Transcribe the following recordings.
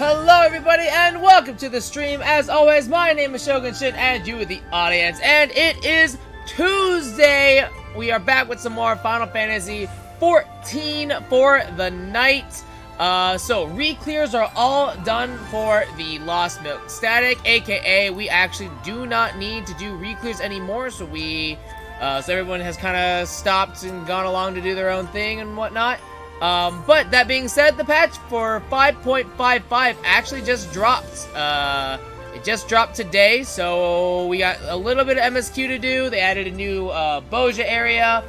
Hello everybody and welcome to the stream. As always, my name is Shogun Shin and you are the audience, and it is Tuesday. We are back with some more Final Fantasy XIV for the night. So re-clears are all done for the Lost Milk Static, aka we actually do not need to do re-clears anymore, so everyone has kind of stopped and gone along to do their own thing and whatnot. But that being said, the patch for 5.55 actually just dropped. It just dropped today, so we got a little bit of MSQ to do. They added a new Boja area,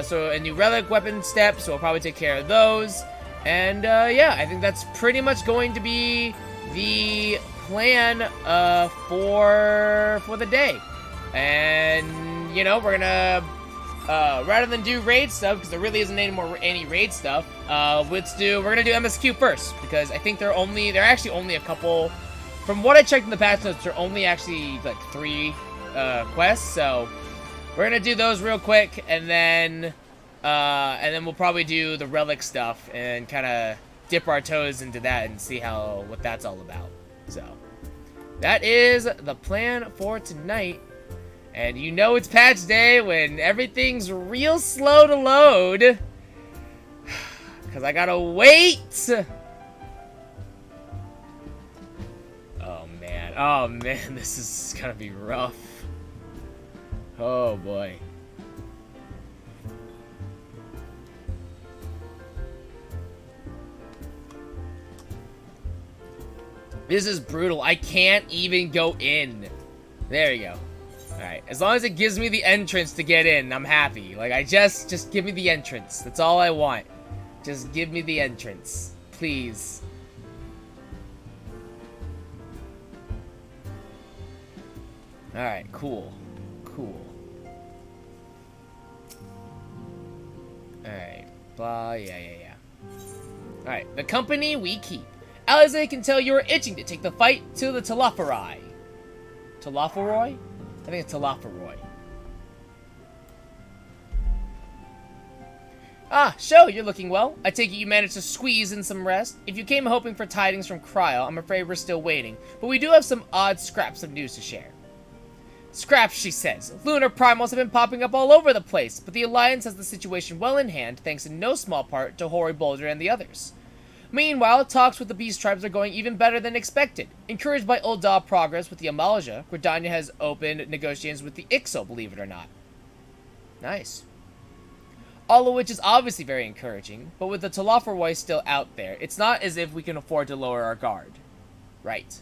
so a new relic weapon step, so we'll probably take care of those. And yeah, I think that's pretty much going to be the plan for the day. And you know, we're gonna rather than do raid stuff, because there really isn't any raid stuff, we're gonna do MSQ first, because I think there are actually only a couple. From what I checked in the patch notes, there are only actually like 3 quests, so we're gonna do those real quick, and then we'll probably do the relic stuff and kind of dip our toes into that and see what that's all about. So that is the plan for tonight. And you know it's patch day when everything's real slow to load. Because I gotta wait. Oh man, this is gonna be rough. Oh boy. This is brutal. I can't even go in. There you go. Alright, as long as it gives me the entrance to get in, I'm happy. Like, just give me the entrance. That's all I want. Just give me the entrance. Please. Alright, cool. Cool. Alright, blah, yeah. Alright, the company we keep. Alize can tell you're itching to take the fight to the Talafarai. Talafaroy? I think it's Talafaroy. Ah, Sho, you're looking well. I take it you managed to squeeze in some rest. If you came hoping for tidings from Cryo, I'm afraid we're still waiting. But we do have some odd scraps of news to share. Scraps, she says. Lunar primals have been popping up all over the place, but the Alliance has the situation well in hand, thanks in no small part to Hori Boulder and the others. Meanwhile, talks with the Beast Tribes are going even better than expected. Encouraged by Ul'dah progress with the Amalja, GRIDANIA has opened negotiations with the Ixo, believe it or not. Nice. All of which is obviously very encouraging, but with the Talafaroy still out there, it's not as if we can afford to lower our guard. Right.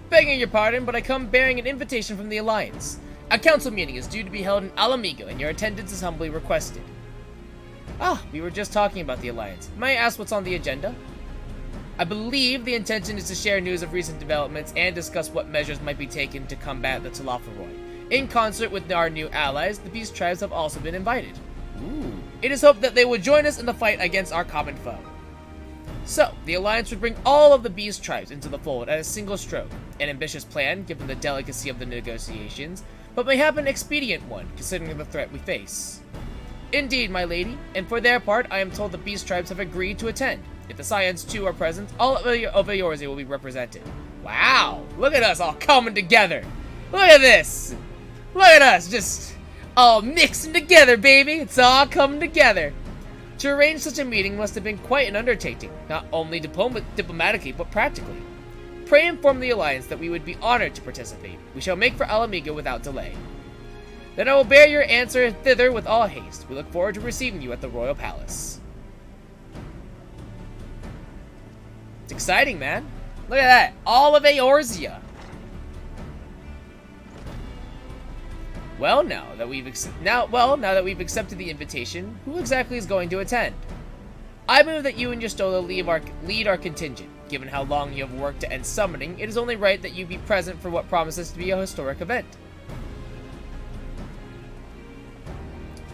Begging your pardon, but I come bearing an invitation from the Alliance. A council meeting is due to be held in Alamigo, and your attendance is humbly requested. Ah, we were just talking about the Alliance. May I ask what's on the agenda? I believe the intention is to share news of recent developments and discuss what measures might be taken to combat the Talafaroy. In concert with our new allies, the Beast Tribes have also been invited. Ooh. It is hoped that they will join us in the fight against our common foe. So, the Alliance would bring all of the Beast Tribes into the fold at a single stroke. An ambitious plan, given the delicacy of the negotiations, but mayhap an expedient one, considering the threat we face. Indeed, my lady, and for their part, I am told the Beast Tribes have agreed to attend. If the Scions too are present, all of Eorzea will be represented. Wow! Look at us all coming together! Look at this! Look at us, just all mixing together, baby! It's all coming together! To arrange such a meeting must have been quite an undertaking, not only diplomatically, but practically. Pray inform the Alliance that we would be honored to participate. We shall make for Alamigo without delay. Then I will bear your answer thither with all haste. We look forward to receiving you at the Royal Palace. It's exciting, man. Look at that. All of Eorzea. Well, now that we've accepted the invitation, who exactly is going to attend? I move that you and Yastola lead our contingent. Given how long you have worked to end summoning, it is only right that you be present for what promises to be a historic event.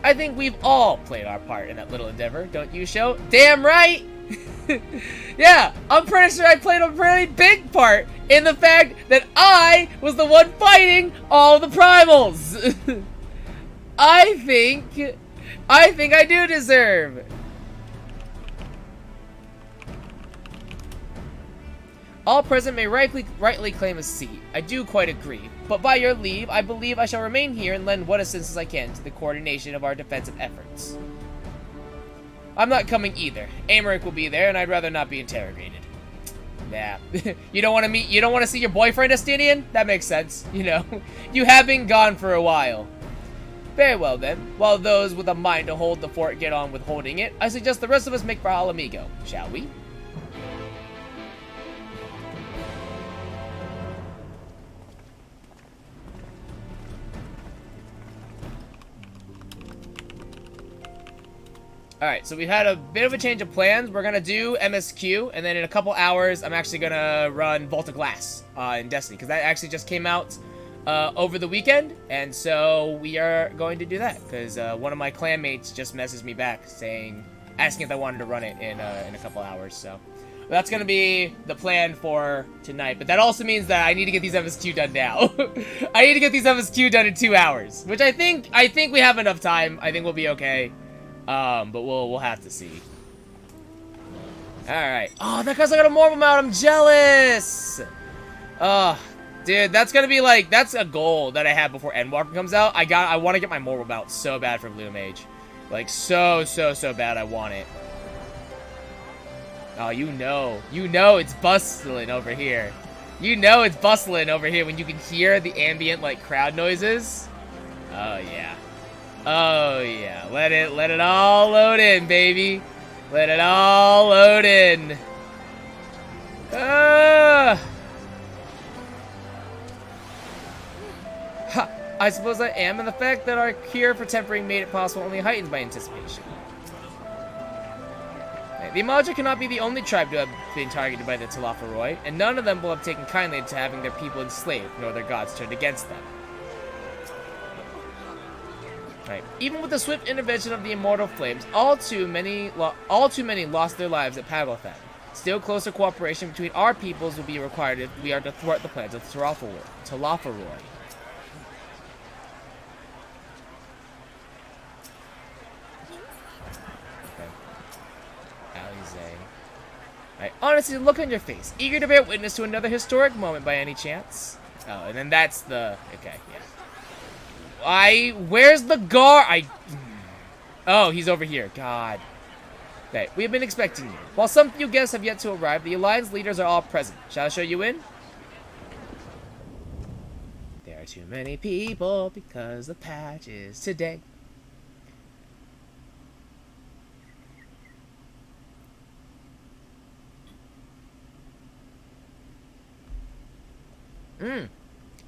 I think we've all played our part in that little endeavor, don't you, Sho? Damn right! Yeah, I'm pretty sure I played a really big part in the fact that I was the one fighting all the primals! I think I do deserve. All present may rightly claim a seat. I do quite agree. But by your leave, I believe I shall remain here and lend what assistance I can to the coordination of our defensive efforts. I'm not coming either. Amaric will be there, and I'd rather not be interrogated. Nah. You don't want to see your boyfriend, Estinian? That makes sense. You know, you have been gone for a while. Very well then. While those with a mind to hold the fort get on with holding it, I suggest the rest of us make for Alamigo, shall we? Alright, so we've had a bit of a change of plans. We're gonna do MSQ, and then in a couple hours, I'm actually gonna run Vault of Glass in Destiny, because that actually just came out over the weekend, and so we are going to do that, because one of my clanmates just messaged me back asking if I wanted to run it in a couple hours, so that's gonna be the plan for tonight. But that also means that I need to get these MSQ done now. I need to get these MSQ done in 2 hours, which I think we have enough time. I think we'll be okay. But we'll have to see. Alright. Oh, that guy's got a Marble Mount. I'm jealous! Oh, dude, that's gonna be like, that's a goal that I have before Endwalker comes out. I want to get my Marble Mount so bad for Blue Mage. Like, so bad I want it. Oh, you know it's bustling over here. You know it's bustling over here when you can hear the ambient, like, crowd noises. Oh, yeah. Oh, yeah. Let it all load in, baby. Let it all load in. Ha! I suppose I am, and the fact that our cure for tempering made it possible only heightens my anticipation. The Imaja cannot be the only tribe to have been targeted by the Talafaroi, and none of them will have taken kindly to having their people enslaved, nor their gods turned against them. Right. Even with the swift intervention of the immortal flames, all too many lost their lives at Pagothan. Still closer cooperation between our peoples will be required if we are to thwart the plans of Talafaroi. Right. Honestly, look on your face. Eager to bear witness to another historic moment by any chance? Oh, and then that's the... Okay, yeah. Where's the guard? Oh, he's over here. God. Okay, we have been expecting you. While some few guests have yet to arrive, the Alliance leaders are all present. Shall I show you in? There are too many people because the patch is today.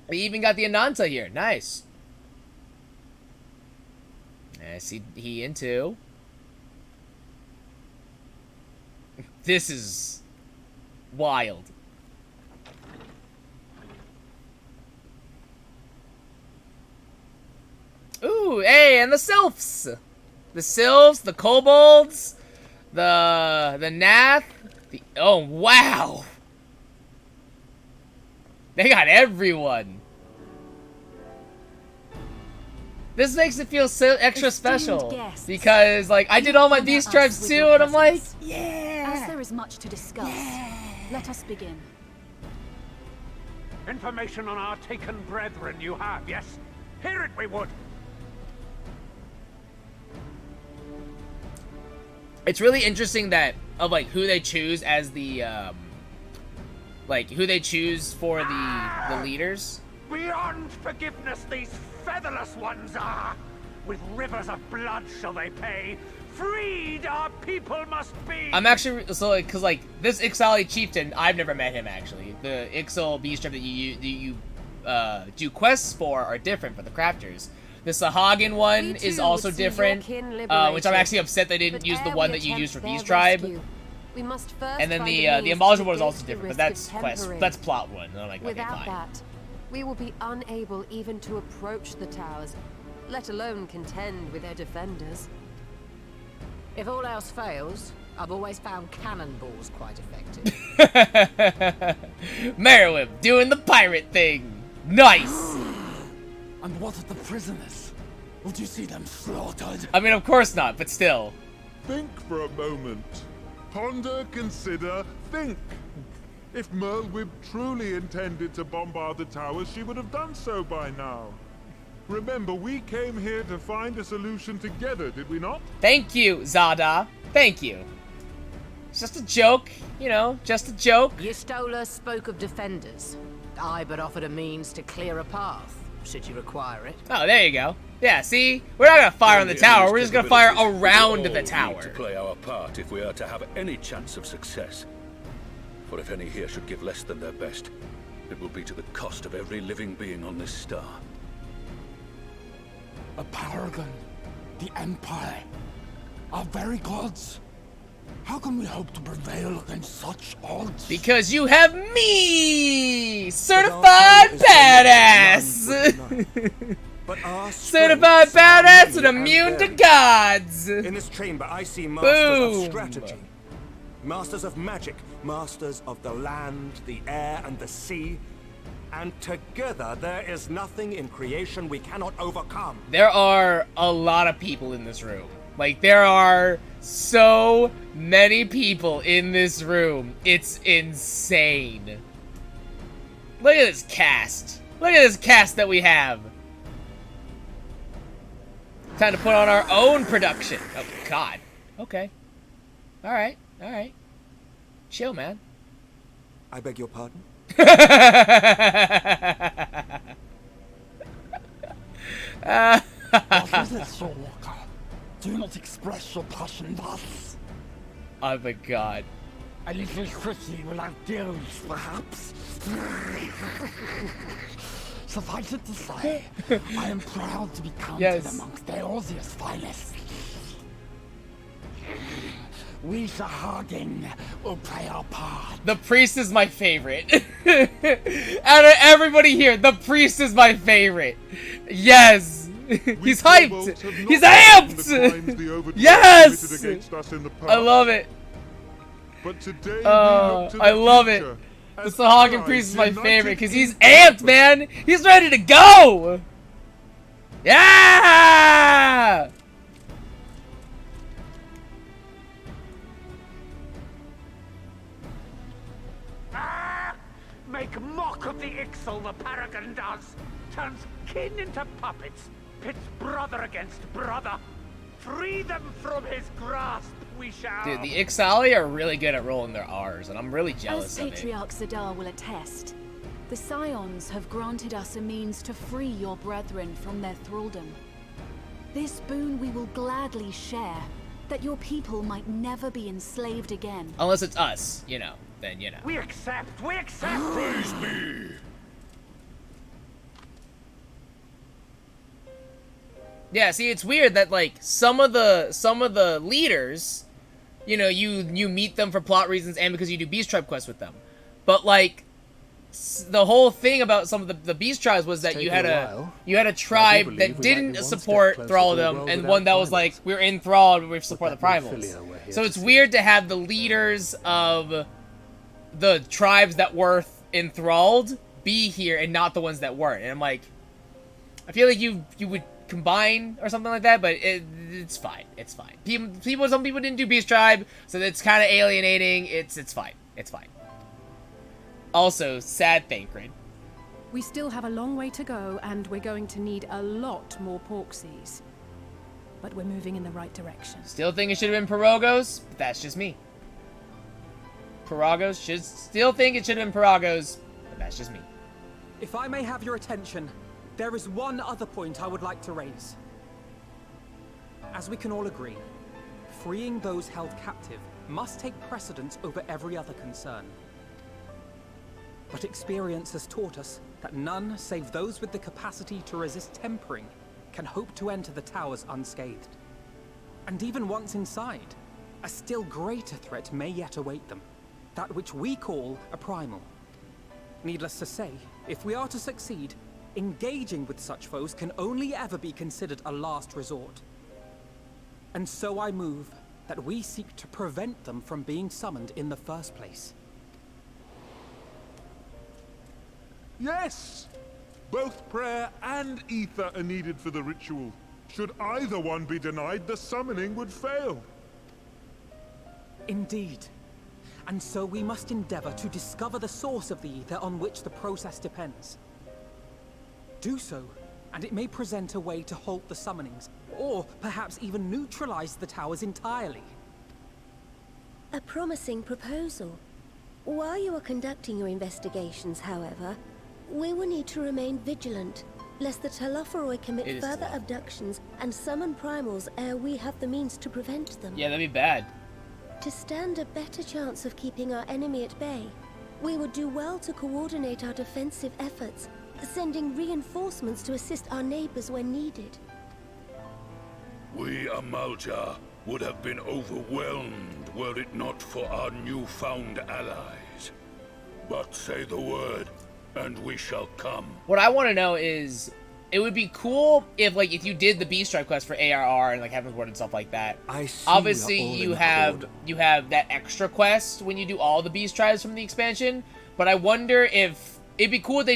We even got the Ananta here. Nice. I see he in too. This is wild. Ooh, hey, and the sylphs. The sylphs, the kobolds, the nath. Oh, wow. They got everyone. This makes it feel so extra special guests, because, like, I did all my beast tribes too, and I'm like, yeah. As there is much to discuss, let us begin. Information on our taken brethren you have, yes? Hear it we would. It's really interesting that of like who they choose as the like who they choose for the leaders. Beyond forgiveness these featherless ones are. With rivers of blood shall they pay. Freed our people must be. I'm actually so like because like this Ixali chieftain, I've never met him actually. The Ixal beast tribe that you do quests for are different for the crafters. The Sahagin one is also different, which I'm actually upset they didn't use the one that you used for Beast Tribe. We must first and then the Emulsion one is also different, but that's quest, that's plot one. And I'm like, okay, fine. Without that, we will be unable even to approach the towers. let alone contend with their defenders. If all else fails, I've always found cannonballs quite effective. Merriwim doing the pirate thing. Nice. And what of the prisoners? Would you see them slaughtered? I mean, of course not, but still. Think for a moment. Ponder, consider, think. If Merlwyb truly intended to bombard the towers, she would have done so by now. Remember, we came here to find a solution together, did we not? Thank you, Zada. Thank you. It's just a joke, you know, just a joke. Y'Stola spoke of defenders. I but offered a means to clear a path, should you require it. Oh, there you go. Yeah, see? We're not gonna fire on the tower, we're just gonna fire around the tower. We need to play our part if we are to have any chance of success. For if any here should give less than their best, it will be to the cost of every living being on this star. A paragon, the Empire, our very gods. How can we hope to prevail against such odds? Because you have me! Certified badass! But our Certified strengths are badass and many immune to varied. gods! In this chamber, I see masters Boom. of strategy, masters of magic, masters of the land, the air, and the sea. And together, there is nothing in creation we cannot overcome. There are a lot of people in this room. Like, there are so many people in this room. It's insane. Look at this cast. Look at this cast that we have. Time to put on our own production. Oh, God. Okay. Alright, alright. Chill, man. I beg your pardon? What is it, Soul Walker? Do not express your passion thus. Oh my God. A little Chrissy will outdo us, perhaps. Suffice it to say, I am proud to be counted Yes. amongst Eorzea's finest. We, Sahagin, will play our part. The priest is my favorite. Out of everybody here, the priest is my favorite. Yes. He's hyped. He's amped. Yes. I love it. But today I love it. The Sahagin priest is my favorite because he's amped, man. He's ready to go. Yeah. Make mock of the Ixal, the Paragon does. Turns kin into puppets. Pits brother against brother. Free them from his grasp, we shall. Dude, the Ixali are really good at rolling their R's, and I'm really jealous As of it. Patriarch Zadar will attest, the Scions have granted us a means to free your brethren from their thraldom. This boon we will gladly share, that your people might never be enslaved again. Unless it's us, you know, then you know. We accept, we accept. Praise me! Yeah, see, it's weird that like some of the leaders, you know, you meet them for plot reasons and because you do beast tribe quests with them. But like the whole thing about some of the beast tribes was that you had a tribe that didn't support thraldom and one that was like, we're enthralled, we support the primals. So it's weird to have the leaders of the tribes that were enthralled be here and not the ones that weren't. And I'm like, I feel like you would combine or something like that, but it's fine. It's fine. Some people didn't do beast tribe, so it's kind of alienating. It's fine. It's fine. Also, sad Thancred. We still have a long way to go, and we're going to need a lot more Porksies. But we're moving in the right direction. Still think it should have been Pirogos, but that's just me. Still think it should have been Pirogos, but that's just me. If I may have your attention, there is one other point I would like to raise. As we can all agree, freeing those held captive must take precedence over every other concern. But experience has taught us that none save those with the capacity to resist tempering can hope to enter the towers unscathed. And even once inside, a still greater threat may yet await them, that which we call a primal. Needless to say, if we are to succeed, engaging with such foes can only ever be considered a last resort. And so I move that we seek to prevent them from being summoned in the first place. Yes! Both prayer and ether are needed for the ritual. Should either one be denied, the summoning would fail. Indeed. And so we must endeavor to discover the source of the ether on which the process depends. Do so, and it may present a way to halt the summonings, or perhaps even neutralize the towers entirely. A promising proposal. While you are conducting your investigations, however, we will need to remain vigilant, lest the Telophoroi commit further abductions and summon primals ere we have the means to prevent them. Yeah, that'd be bad. To stand a better chance of keeping our enemy at bay, we would do well to coordinate our defensive efforts, sending reinforcements to assist our neighbors when needed. We Amalja would have been overwhelmed were it not for our newfound allies. But say the word, and we shall come. What I want to know is, it would be cool if, like, if you did the Beast Stripe quest for ARR and, like, Heaven's Word and stuff like that. I see. Obviously, you have that extra quest when you do all the Beast Tribes from the expansion. But I wonder if it'd be cool if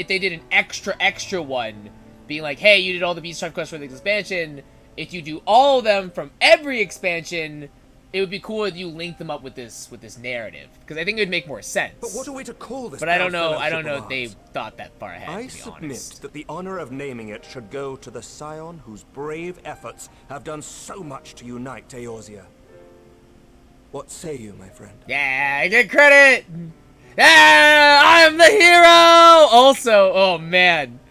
they did an extra one, being like, hey, you did all the Beast Tribe quests for the expansion. If you do all of them from every expansion, it would be cool if you link them up with this narrative, because I think it would make more sense. But what are we to call this? But I don't know if they thought that far ahead. I submit that the honor of naming it should go to the scion whose brave efforts have done so much to unite Eorzea. What say you, my friend? Yeah, I get credit. Yeah, I am the hero. Also, oh man.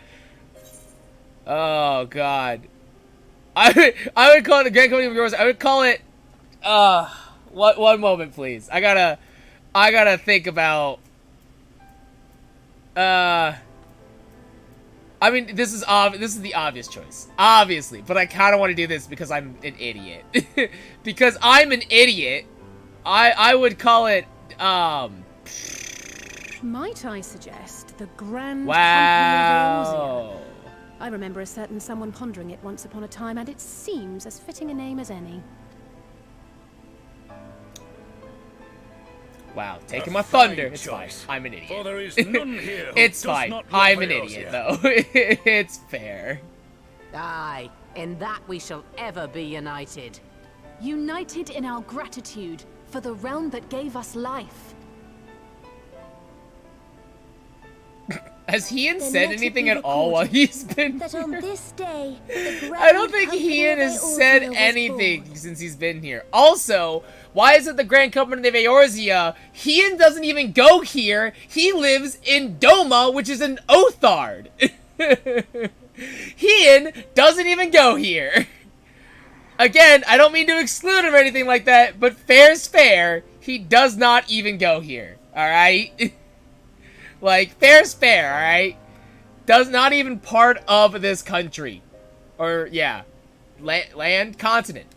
Oh god. I would call it the Grand Company of Eorzea. I would call it. One moment, please. I gotta think about. I mean, this is the obvious choice, obviously, but I kind of want to do this because I'm an idiot. Because I'm an idiot, I would call it. Might I suggest the Grand Wow. Company of Eorzea? I remember a certain someone pondering it once upon a time, and it seems as fitting a name as any. Wow, taking my thunder. It's fine. I'm an idiot. For there is none here who It's does fine. not I'm love an idiot, Eorzea. though. It's fair. Aye, in that we shall ever be united. United in our gratitude for the realm that gave us life. Has Ian Then said let it anything be at all while recorded he's been that here? on this day, the I don't Grand think Company Ian of has said Eorzea was anything born. since he's been here. Also, why is it the Grand Company of Eorzea? Ian doesn't even go here. He lives in Doma, which is an Othard. Ian doesn't even go here. Again, I don't mean to exclude him or anything like that, but fair's fair. He does not even go here. Alright? Like, fair's fair, alright? Does not even part of this country. Or, yeah. Land? Continent.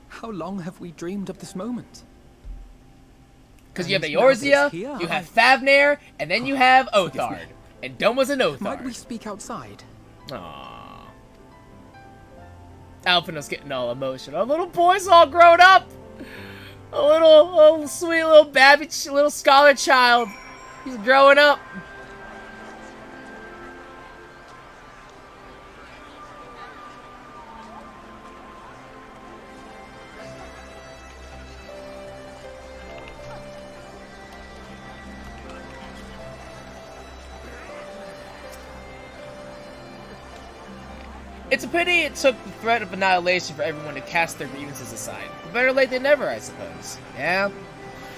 How long have we dreamed of this moment? Because you have And now that it's Eorzea, here, you have Favnir, and then you have Othard. And Doma's an Othard. Might we speak outside? Aww. Alphina's getting all emotional. A little boy's all grown up. A little sweet little babbage, little scholar child. He's growing up. It's a pity it took the threat of annihilation for everyone to cast their grievances aside. But better late than never, I suppose. Yeah,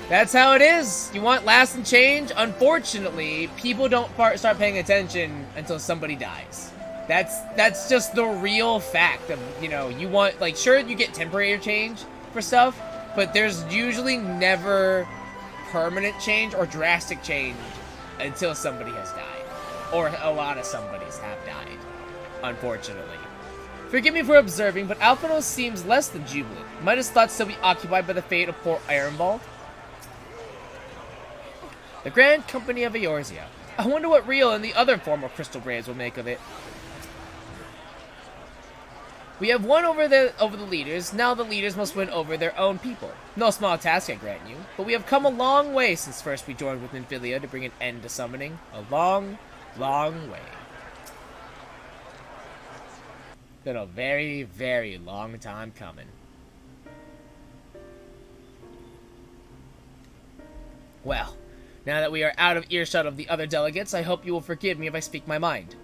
that's how it is. You want lasting change? Unfortunately, people don't start paying attention until somebody dies. That's just the real fact of, you know, you want, like, sure, you get temporary change for stuff, but there's usually never permanent change or drastic change until somebody has died. Or a lot of somebodies have died, unfortunately. Forgive me for observing, but Alphinaud seems less than jubilant. Might his thoughts still be occupied by the fate of poor Ironbald? The Grand Company of Eorzea. I wonder what Rio and the other former Crystal Braves will make of it. We have won over the leaders, now the leaders must win over their own people. No small task, I grant you, but we have come a long way since first we joined with Nymphilia to bring an end to summoning. A long, long way. Been a very, very long time coming. Well, now that we are out of earshot of the other delegates, I hope you will forgive me if I speak my mind.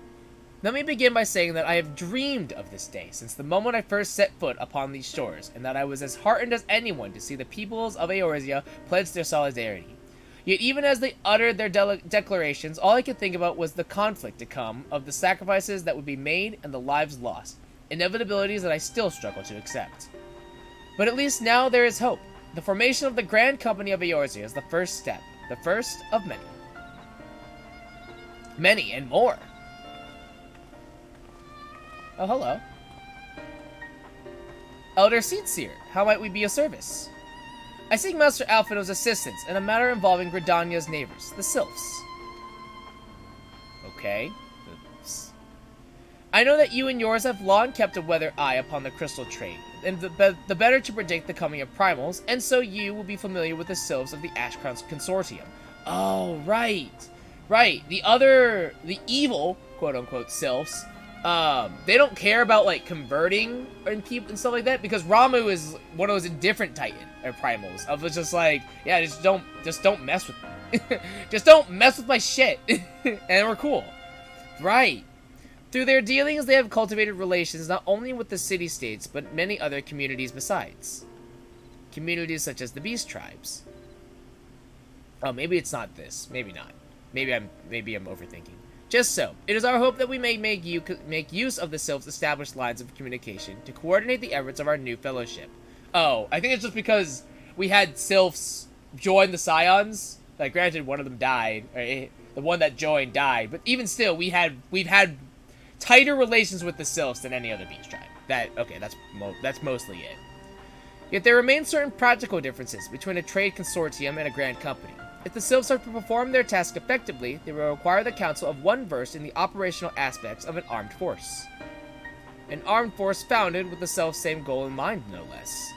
Let me begin by saying that I have dreamed of this day since the moment I first set foot upon these shores, and that I was as heartened as anyone to see the peoples of Eorzea pledge their solidarity. Yet even as they uttered their declarations, all I could think about was the conflict to come of the sacrifices that would be made and the lives lost, inevitabilities that I still struggle to accept. But at least now there is hope. The formation of the Grand Company of Eorzea is the first step, the first of many. Many and more. Oh, hello. Elder Seatseer, how might we be of service? I seek Master Alphino's assistance in a matter involving Gridania's neighbors, the Sylphs. Okay. I know that you and yours have long kept a weather eye upon the crystal trade, and the better to predict the coming of primals, and so you will be familiar with the Sylphs of the Ashcrown Consortium. Oh, right. Right. The evil, quote-unquote, Sylphs, they don't care about, like, converting and people and stuff like that, because Ramuh is one of those indifferent Titan, or primals, of it's just like, yeah, just don't mess with me. Just don't mess with my shit. And we're cool. Right. Through their dealings, they have cultivated relations not only with the city-states, but many other communities besides. Communities such as the Beast Tribes. Oh, maybe it's not this. Maybe not. Maybe I'm overthinking. Just so, it is our hope that we may make use of the Sylphs' established lines of communication to coordinate the efforts of our new fellowship. Oh, I think it's just because we had Sylphs join the Scions. Like, granted, one of them died. Or the one that joined died. But even still, we've had tighter relations with the Sylphs than any other Beast tribe. That's mostly it. Yet there remain certain practical differences between a trade consortium and a grand company. If the Sylphs are to perform their task effectively, they will require the counsel of one versed in the operational aspects of an armed force. An armed force founded with the self-same goal in mind, no less.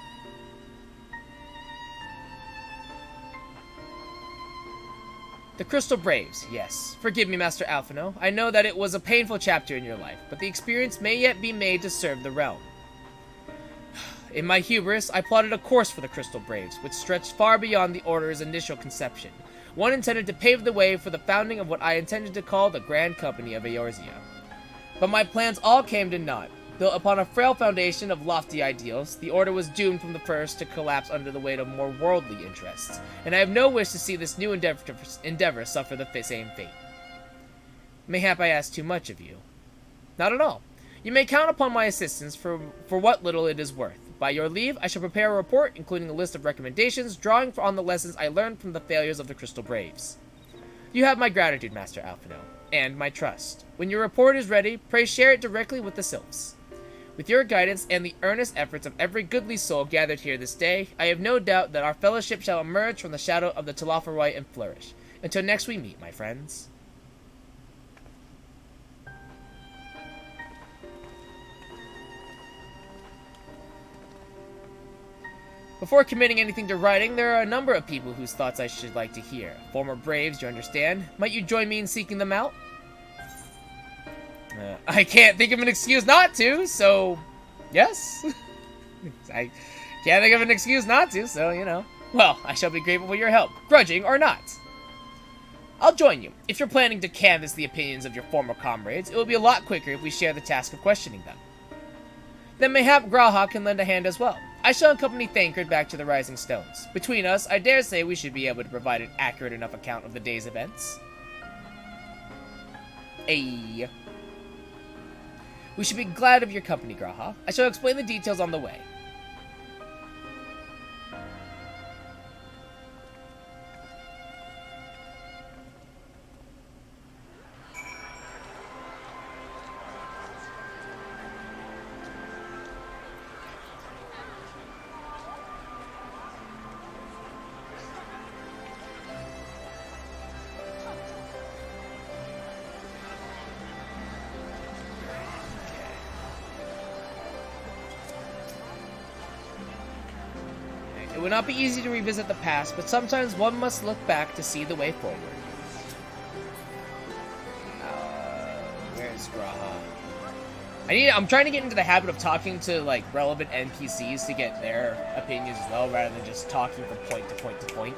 The Crystal Braves, yes. Forgive me, Master Alphino. I know that it was a painful chapter in your life, but the experience may yet be made to serve the realm. In my hubris, I plotted a course for the Crystal Braves, which stretched far beyond the Order's initial conception. One intended to pave the way for the founding of what I intended to call the Grand Company of Eorzea. But my plans all came to naught. Built upon a frail foundation of lofty ideals, the Order was doomed from the first to collapse under the weight of more worldly interests, and I have no wish to see this new endeavor suffer the same fate. Mayhap I ask too much of you. Not at all. You may count upon my assistance for what little it is worth. By your leave, I shall prepare a report, including a list of recommendations, drawing on the lessons I learned from the failures of the Crystal Braves. You have my gratitude, Master Alphino, and my trust. When your report is ready, pray share it directly with the Sylphs. With your guidance and the earnest efforts of every goodly soul gathered here this day, I have no doubt that our fellowship shall emerge from the shadow of the Telophoroi and flourish. Until next we meet, my friends. Before committing anything to writing, there are a number of people whose thoughts I should like to hear. Former Braves, you understand? Might you join me in seeking them out? I can't think of an excuse not to, so... Yes? I can't think of an excuse not to, so, you know. Well, I shall be grateful for your help, grudging or not. I'll join you. If you're planning to canvass the opinions of your former comrades, it will be a lot quicker if we share the task of questioning them. Then mayhap G'raha can lend a hand as well. I shall accompany Thancred back to the Rising Stones. Between us, I dare say we should be able to provide an accurate enough account of the day's events. Ayy. We should be glad of your company, G'raha. I shall explain the details on the way. It would not be easy to revisit the past, but sometimes one must look back to see the way forward. Where's Graha? I'm trying to get into the habit of talking to, like, relevant NPCs to get their opinions as well, rather than just talking from point to point to point.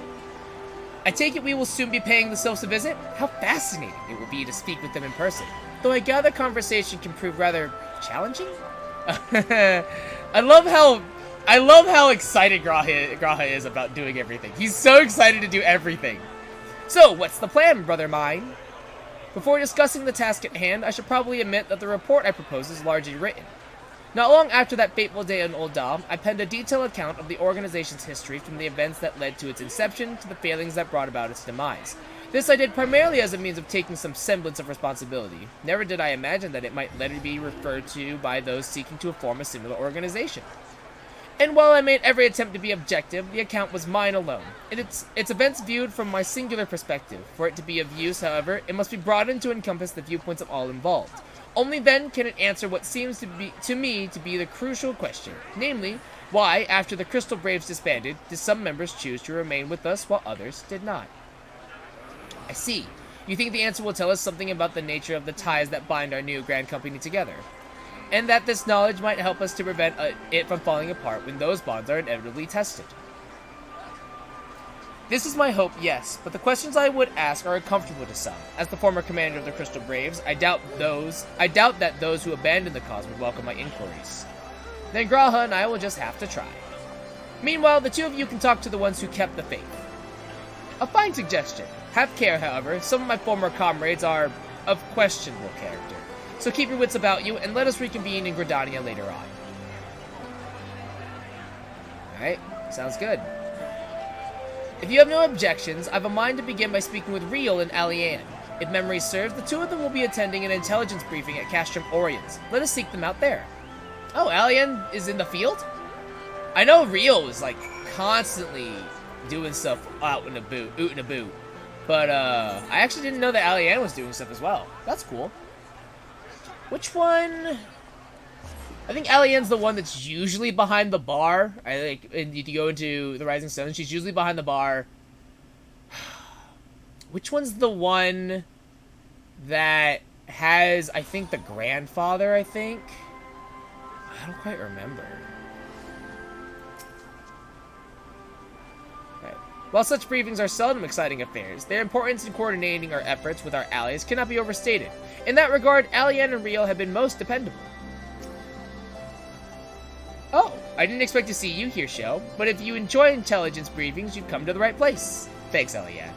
I take it we will soon be paying the Sylphs a visit? How fascinating it will be to speak with them in person. Though I gather conversation can prove rather challenging? I love how excited Graha is about doing everything. He's so excited to do everything. So, what's the plan, brother mine? Before discussing the task at hand, I should probably admit that the report I propose is largely written. Not long after that fateful day in Old Dom, I penned a detailed account of the organization's history from the events that led to its inception to the failings that brought about its demise. This I did primarily as a means of taking some semblance of responsibility. Never did I imagine that it might later be referred to by those seeking to form a similar organization. And while I made every attempt to be objective, the account was mine alone. Its events viewed from my singular perspective. For it to be of use, however, it must be broadened to encompass the viewpoints of all involved. Only then can it answer what seems to me to be the crucial question, namely, why, after the Crystal Braves disbanded, did some members choose to remain with us while others did not? I see. You think the answer will tell us something about the nature of the ties that bind our new grand company together, and that this knowledge might help us to prevent it from falling apart when those bonds are inevitably tested. This is my hope, yes, but the questions I would ask are uncomfortable to some. As the former commander of the Crystal Braves, I doubt that those who abandon the cause would welcome my inquiries. Then Graha and I will just have to try. Meanwhile, the two of you can talk to the ones who kept the faith. A fine suggestion. Have care, however, some of my former comrades are of questionable character. So keep your wits about you, and let us reconvene in GRIDANIA later on. Alright, sounds good. If you have no objections, I've a mind to begin by speaking with Riel and Alianne. If memory serves, the two of them will be attending an intelligence briefing at Castrum Oriens. Let us seek them out there. Oh, Alianne is in the field? I know Riel was, like, constantly doing stuff out in a boot. But, I actually didn't know that Alianne was doing stuff as well. That's cool. Which one? I think Alianne's the one that's usually behind the bar. And you go into the Rising Sun, she's usually behind the bar. Which one's the one that has, I think, the grandfather, I think? I don't quite remember. Right. While such briefings are seldom exciting affairs, their importance in coordinating our efforts with our allies cannot be overstated. In that regard, Alianne and Riel have been most dependable. Oh, I didn't expect to see you here, Shell, but if you enjoy intelligence briefings, you've come to the right place. Thanks, Alianne.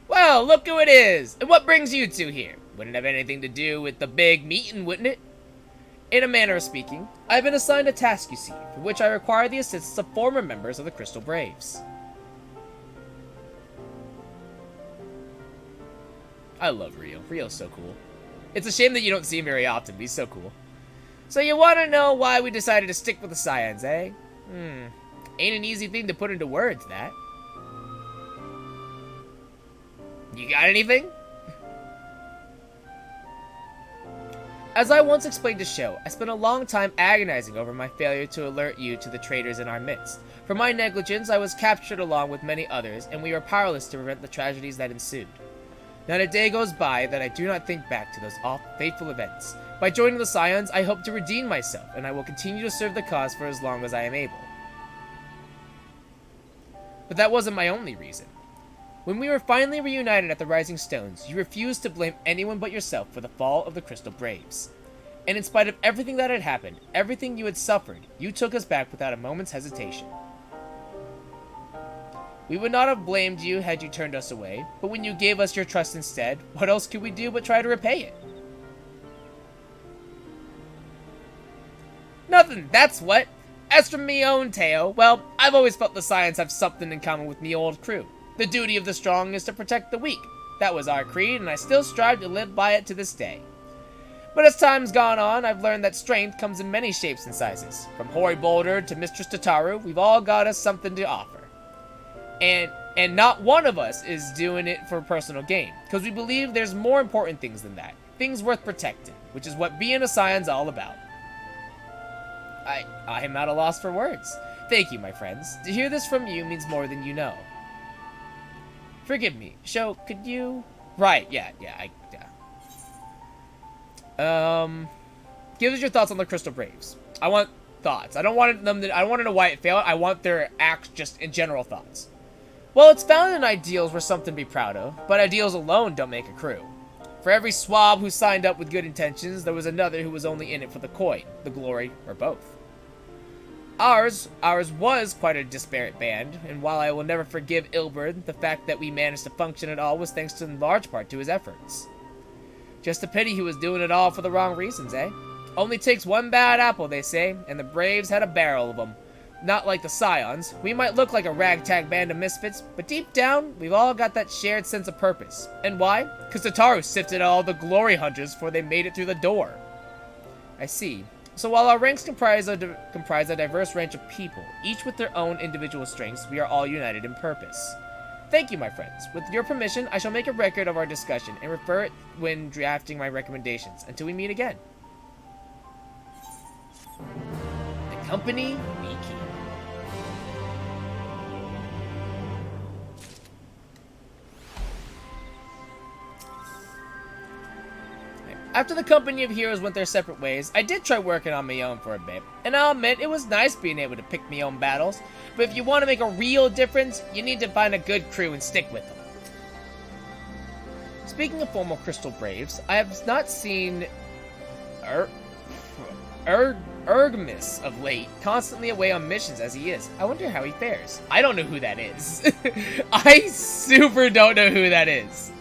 Well, look who it is! And what brings you two here? Wouldn't have anything to do with the big meeting, wouldn't it? In a manner of speaking, I've been assigned a task, you see, for which I require the assistance of former members of the Crystal Braves. I love Riel. Riel's so cool. It's a shame that you don't see him very often, but he's so cool. So you want to know why we decided to stick with the Scions, eh? Ain't an easy thing to put into words, that. You got anything? As I once explained to Sho, I spent a long time agonizing over my failure to alert you to the traitors in our midst. For my negligence, I was captured along with many others, and we were powerless to prevent the tragedies that ensued. Not a day goes by that I do not think back to those fateful events. By joining the Scions, I hope to redeem myself, and I will continue to serve the cause for as long as I am able. But that wasn't my only reason. When we were finally reunited at the Rising Stones, you refused to blame anyone but yourself for the fall of the Crystal Braves. And in spite of everything that had happened, everything you had suffered, you took us back without a moment's hesitation. We would not have blamed you had you turned us away, but when you gave us your trust instead, what else could we do but try to repay it? Nothing, that's what. As for me own tale, well, I've always felt the Scions have something in common with me old crew. The duty of the strong is to protect the weak. That was our creed, and I still strive to live by it to this day. But as time's gone on, I've learned that strength comes in many shapes and sizes. From Hoary Boulder to Mistress Tataru, we've all got us something to offer. And And not one of us is doing it for personal gain, because we believe there's more important things than that. Things worth protecting, which is what being a Scion's all about. I am at a loss for words. Thank you, my friends. To hear this from you means more than you know. Forgive me. Sho, could you... Right, yeah. Give us your thoughts on the Crystal Braves. I want thoughts. I don't want to know why it failed. I want their acts just in general thoughts. Well, it's founded in ideals were something to be proud of, but ideals alone don't make a crew. For every swab who signed up with good intentions, there was another who was only in it for the coin, the glory, or both. Ours was quite a disparate band, and while I will never forgive Ilberd, the fact that we managed to function at all was thanks to in large part to his efforts. Just a pity he was doing it all for the wrong reasons, eh? Only takes one bad apple, they say, and the Braves had a barrel of them. Not like the Scions. We might look like a ragtag band of misfits, but deep down, we've all got that shared sense of purpose. And why? Because Tataru sifted all the glory hunters before they made it through the door. I see. So while our ranks comprise a diverse range of people, each with their own individual strengths, we are all united in purpose. Thank you, my friends. With your permission, I shall make a record of our discussion and refer it when drafting my recommendations. Until we meet again. The company we keep. After the company of heroes went their separate ways, I did try working on my own for a bit, and I'll admit it was nice being able to pick my own battles, but if you want to make a real difference, you need to find a good crew and stick with them. Speaking of former Crystal Braves, I have not seen Ergmis of late, constantly away on missions as he is. I wonder how he fares. I don't know who that is. I super don't know who that is.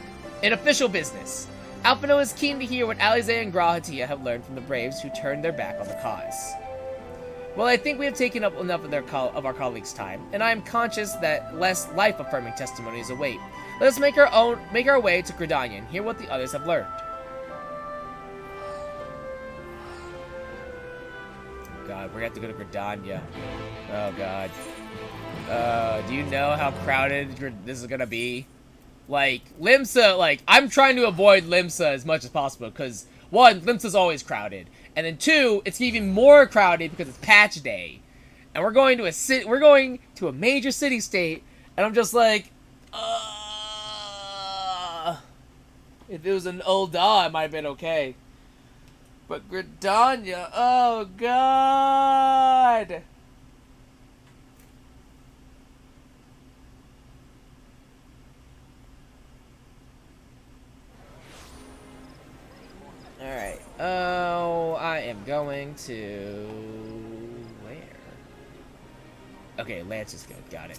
In official business, Alphino is keen to hear what Alize and GRIDANIA have learned from the Braves who turned their back on the cause. Well, I think we have taken up enough of our colleagues' time, and I am conscious that less life-affirming testimonies await. Let us make our way to GRIDANIA and hear what the others have learned. God, we're gonna have to go to GRIDANIA. Oh God. Do you know how crowded this is gonna be? Like, Limsa, like, I'm trying to avoid Limsa as much as possible, because, one, Limsa's always crowded, and then two, it's even more crowded because it's patch day, and we're going to a major city-state, and I'm just like, if it was an old doll, it might have been okay. But GRIDANIA, oh God! Alright, I am going to... where? Okay, Lance is good, got it.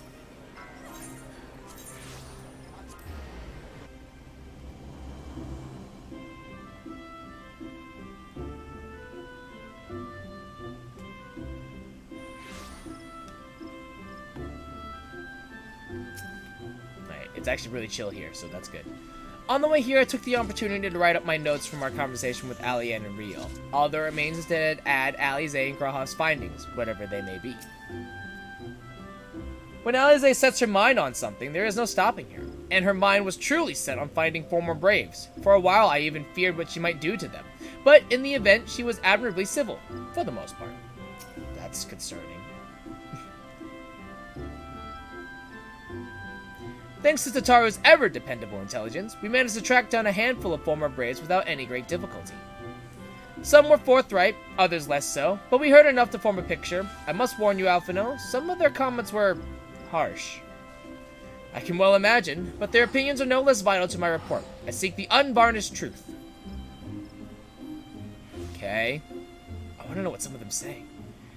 Alright, it's actually really chill here, so that's good. On the way here, I took the opportunity to write up my notes from our conversation with Alianne and Rio. All that remains is to add Alize and Grahof's findings, whatever they may be. When Alize sets her mind on something, there is no stopping her. And her mind was truly set on finding former Braves. For a while, I even feared what she might do to them. But in the event, she was admirably civil, for the most part. That's concerning. Thanks to Tataru's ever-dependable intelligence, we managed to track down a handful of former Braves without any great difficulty. Some were forthright, others less so, but we heard enough to form a picture. I must warn you, Alphino, some of their comments were harsh. I can well imagine, but their opinions are no less vital to my report. I seek the unvarnished truth. Okay. I want to know what some of them say.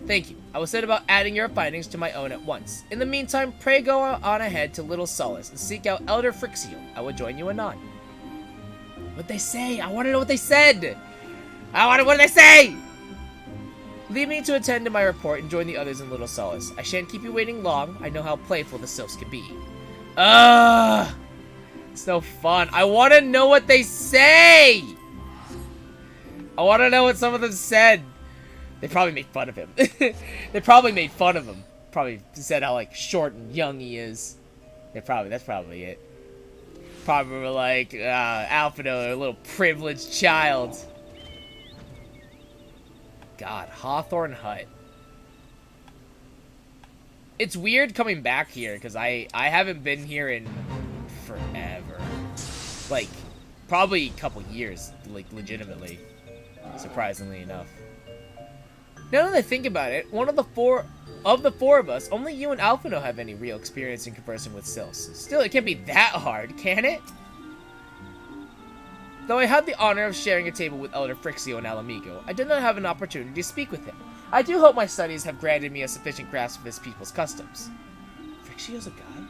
Thank you. I will set about adding your findings to my own at once. In the meantime, pray go on ahead to Little Solace and seek out Elder Frixio. I will join you anon. What'd they say? I want to know what they said! What did they say? Leave me to attend to my report and join the others in Little Solace. I shan't keep you waiting long. I know how playful the sylphs can be. It's no fun. I want to know what they say! I want to know what some of them said. They probably made fun of him. They probably made fun of him. Probably said how, like, short and young he is. That's probably it. Probably like, Alphino, a little privileged child. God, Hawthorne Hut. It's weird coming back here, because I haven't been here in forever. Like, probably a couple years, like, legitimately. Surprisingly enough. Now that I think about it, of the four of us, only you and Alphino have any real experience in conversing with sylphs. Still, it can't be that hard, can it? Though I had the honor of sharing a table with Elder Frixio and Alamigo, I did not have an opportunity to speak with him. I do hope my studies have granted me a sufficient grasp of his people's customs. Frixio's a god?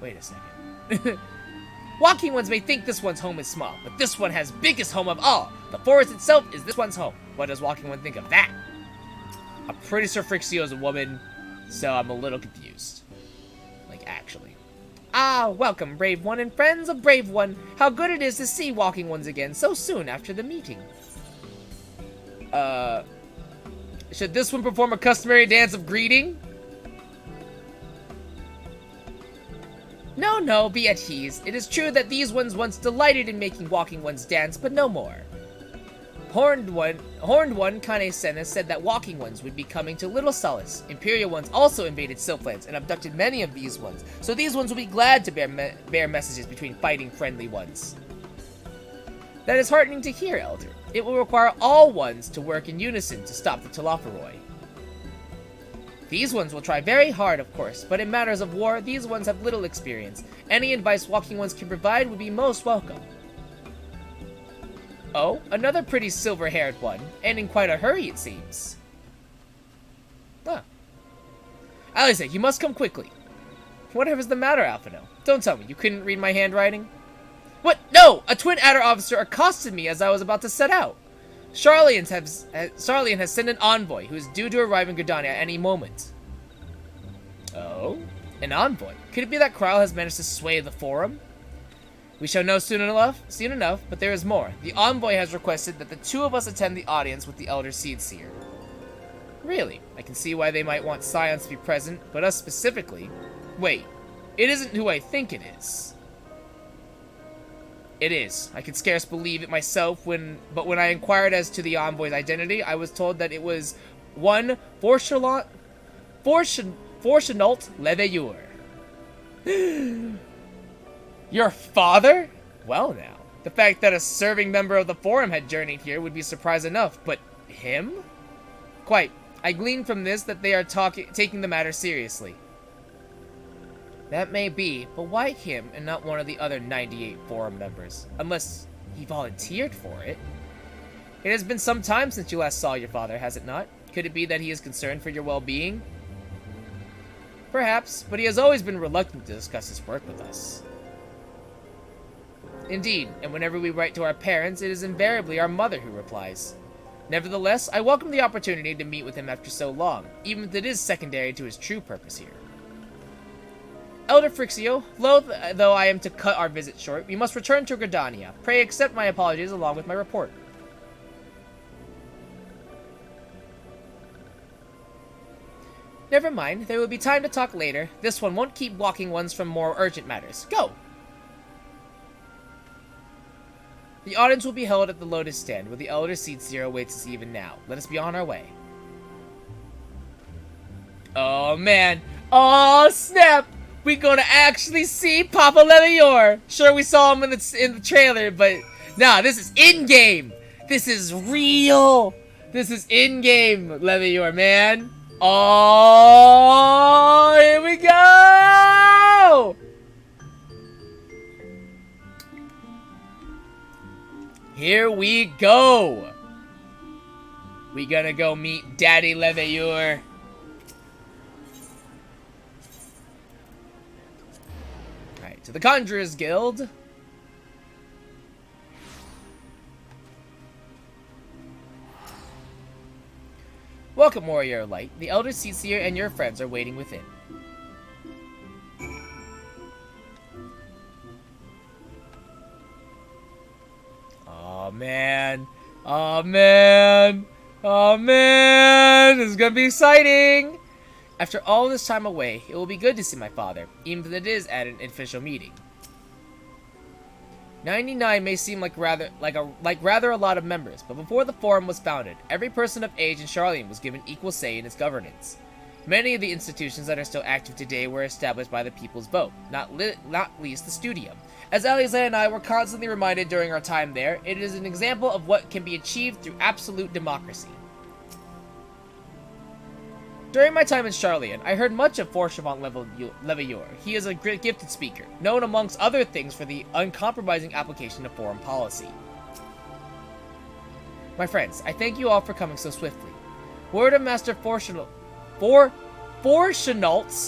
Wait a second. Walking ones may think this one's home is small, but this one has biggest home of all. The forest itself is this one's home. What does Walking One think of that? I'm pretty sure Frixio's a woman, so I'm a little confused. Like, actually. Ah, welcome, Brave One and friends of Brave One. How good it is to see Walking Ones again so soon after the meeting. Should this one perform a customary dance of greeting? No, be at ease. It is true that these ones once delighted in making Walking Ones dance, but no more. Horned One, Kane Senna, said that Walking Ones would be coming to Little Solace. Imperial Ones also invaded Sylphlands and abducted many of these ones, so these ones will be glad to bear messages between fighting friendly ones. That is heartening to hear, Elder. It will require all ones to work in unison to stop the Telophoroi. These ones will try very hard, of course, but in matters of war, these ones have little experience. Any advice Walking Ones can provide would be most welcome. Oh, another pretty silver-haired one, and in quite a hurry, it seems. Huh. Alice, you must come quickly. Whatever's the matter, Alphino? Don't tell me, you couldn't read my handwriting? What? No! A Twin Adder officer accosted me as I was about to set out. Charlian has sent an envoy who is due to arrive in GRIDANIA at any moment. Oh? An envoy? Could it be that Kral has managed to sway the Forum? We shall know soon enough, but there is more. The envoy has requested that the two of us attend the audience with the Elder Seedseer. Really? I can see why they might want Scions to be present, but us specifically? Wait, it isn't who I think it is. It is. I could scarce believe it myself, but when I inquired as to the envoy's identity, I was told that it was one Forchenault Leveilleur. Your father? Well now, the fact that a serving member of the Forum had journeyed here would be surprise enough, but him? Quite. I gleaned from this that they are taking the matter seriously. That may be, but why him and not one of the other 98 Forum members? Unless he volunteered for it. It has been some time since you last saw your father, has it not? Could it be that he is concerned for your well-being? Perhaps, but he has always been reluctant to discuss his work with us. Indeed, and whenever we write to our parents, it is invariably our mother who replies. Nevertheless, I welcome the opportunity to meet with him after so long, even if it is secondary to his true purpose here. Elder Frixio, though I am to cut our visit short, we must return to GRIDANIA. Pray accept my apologies along with my report. Never mind, there will be time to talk later. This one won't keep Walking Ones from more urgent matters. Go! The audience will be held at the Lotus Stand, where the Elder Seedseer awaits us even now. Let us be on our way. Oh, man. Oh, snap! We're gonna actually see Papa Leveilleur. Sure, we saw him in the trailer, but... Nah, this is in-game! This is real! This is in-game, Leveilleur, man. Oh, here we go! Here we go! We gonna go meet Daddy Leveilleur. Alright, to the Conjurer's Guild. Welcome, Warrior of Light. The Elder Seedseer and your friends are waiting within. Oh man. Oh man. Oh man. This is gonna be exciting. After all this time away, it will be good to see my father, even if it is at an official meeting. 99 may seem like rather a lot of members, but before the Forum was founded, every person of age in Sharlayan was given equal say in its governance. Many of the institutions that are still active today were established by the people's vote, not least the Studium. As Alexander and I were constantly reminded during our time there, it is an example of what can be achieved through absolute democracy. During my time in Sharlayan, I heard much of Forchevant Leveilleur. He is a gifted speaker, known amongst other things for the uncompromising application of foreign policy. My friends, I thank you all for coming so swiftly. Word of Master Forchenaltz,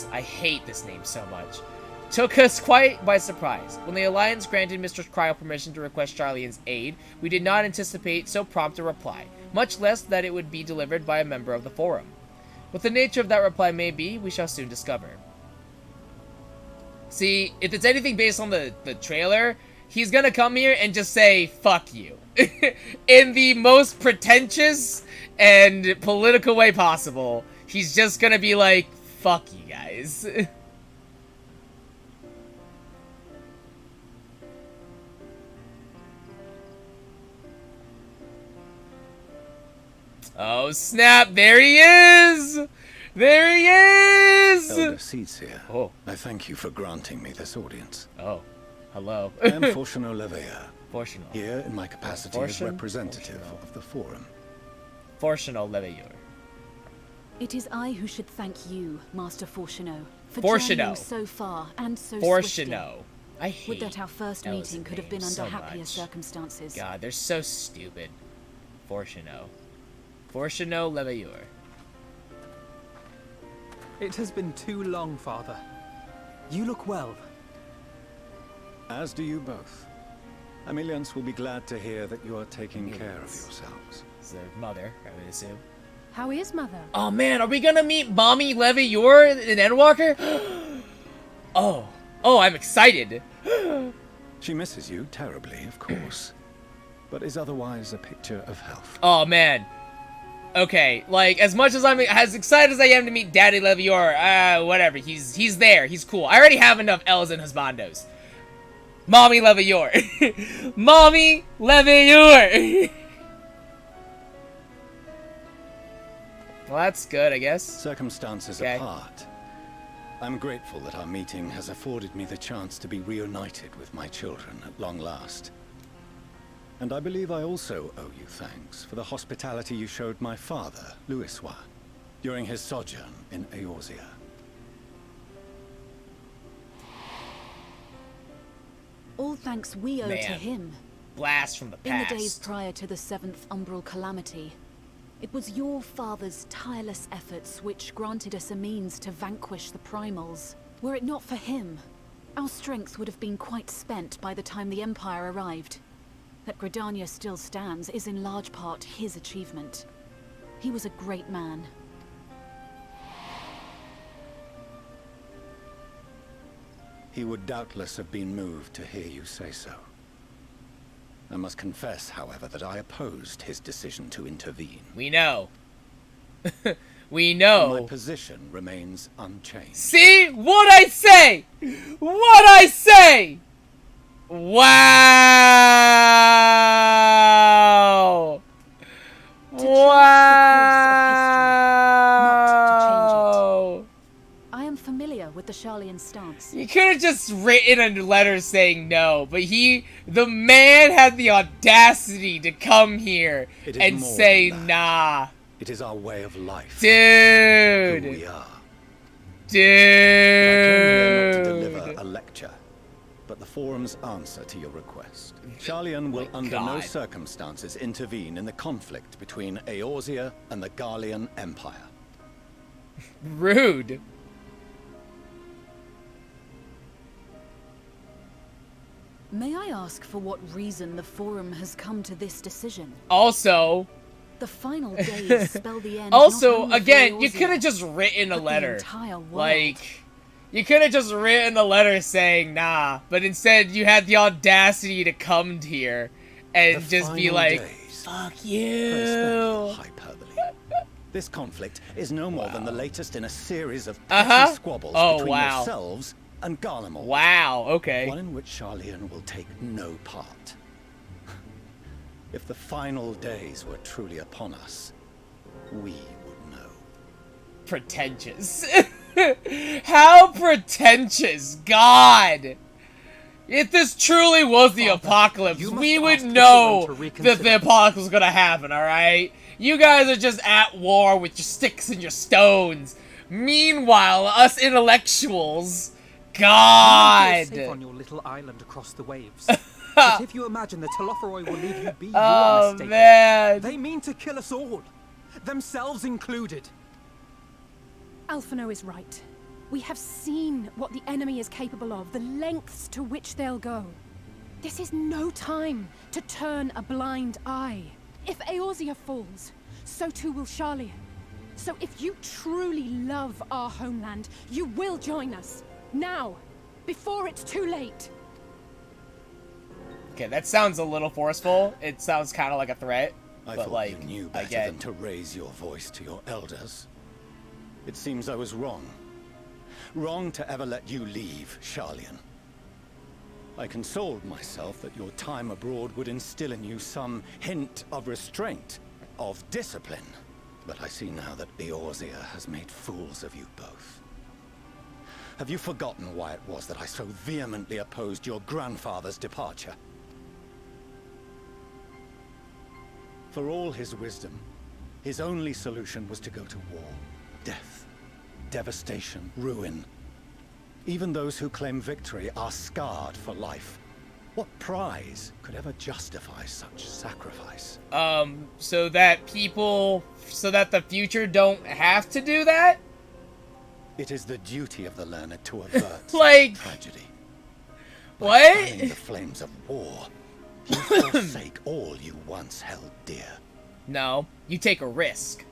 I hate this name so much, took us quite by surprise. When the Alliance granted Mr. Cryo permission to request Sharlayan's aid, we did not anticipate so prompt a reply, much less that it would be delivered by a member of the Forum. What the nature of that reply may be, we shall soon discover. See, if it's anything based on the trailer, he's gonna come here and just say, fuck you. In the most pretentious and political way possible. He's just gonna be like, fuck you guys. Oh snap, there he is! There he is! Elder Seeds here. Oh. I thank you for granting me this audience. Oh, hello. I am Forchenot Leveilleur. Forchenot. Here in my capacity as representative of the Forum. Forchenot Leveilleur. It is I who should thank you, Master Forchenot, for Forchenot. journeying so far and so Forchenot. swiftly. I hate Would that our first meeting could have been under so happier much. circumstances. God, they're so stupid. Forchenot. Forchenot Leveilleur. It has been too long, Father. You look well. As do you both. Ameliance will be glad to hear that you are taking care of yourselves. It's their mother, I would assume. How is Mother? Oh man, are we gonna meet Mommy Leveilleur in Endwalker? Oh, I'm excited. She misses you terribly, of course, but is otherwise a picture of health. Oh man. Okay, like, as much as I'm as excited as I am to meet Daddy Leveilleur, whatever, he's there, he's cool. I already have enough Els and Husbandos. Mommy Leveilleur. Mommy Leveilleur. Well, that's good, I guess. Circumstances apart, I'm grateful that our meeting has afforded me the chance to be reunited with my children at long last. And I believe I also owe you thanks for the hospitality you showed my father, Louisois, during his sojourn in Eorzea. All thanks we owe to him. Blast from the past. In the days prior to the 7th Umbral Calamity, it was your father's tireless efforts which granted us a means to vanquish the Primals. Were it not for him, our strength would have been quite spent by the time the Empire arrived. That GRIDANIA still stands is in large part his achievement. He was a great man. He would doubtless have been moved to hear you say so. I must confess, however, that I opposed his decision to intervene. We know. We know. My position remains unchanged. See? What'd I say? What'd I say? Wow! Wow! I am familiar with the Sharlayan stance. You could have just written a letter saying no, but the man had the audacity to come here and say nah. It is our way of life. Dude! Who we are. Dude! I came here not to deliver a lecture, but the Forum's answer to your request. Sharlayan will under no circumstances intervene in the conflict between Eorzea and the Garlean Empire. Rude. May I ask for what reason the Forum has come to this decision? Also... The final days spell the end. Also, again, you could have just written a letter. Like, you could have just written a letter saying nah, but instead you had the audacity to come here and just be like, fuck you. This conflict is no more than the latest in a series of petty squabbles between yourselves and Garlemald. Wow, okay. One in which Charlian will take no part. If the final days were truly upon us, we would know. Pretentious. How pretentious, God! If this truly was the apocalypse, we would know that the apocalypse was gonna happen, alright? You guys are just at war with your sticks and your stones. Meanwhile, us intellectuals, God! You're safe on your little island across the waves. But if you imagine the Telophoroi will leave you be, you are mistaken. Man. They mean to kill us all, themselves included. Alphino is right. We have seen what the enemy is capable of, the lengths to which they'll go. This is no time to turn a blind eye. If Eorzea falls, so too will Charlian. So if you truly love our homeland, you will join us. Now, before it's too late. Okay, that sounds a little forceful. It sounds kind of like a threat. I but thought like, you knew better than to raise your voice to your elders. It seems I was wrong. Wrong to ever let you leave, Charlian. I consoled myself that your time abroad would instill in you some hint of restraint, of discipline. But I see now that Eorzea has made fools of you both. Have you forgotten why it was that I so vehemently opposed your grandfather's departure? For all his wisdom, his only solution was to go to war. Death, devastation, ruin. Even those who claim victory are scarred for life. What prize could ever justify such sacrifice? So that the future don't have to do that? It is the duty of the learned to avert like tragedy. What? By fanning the flames of war, you forsake all you once held dear. No, you take a risk.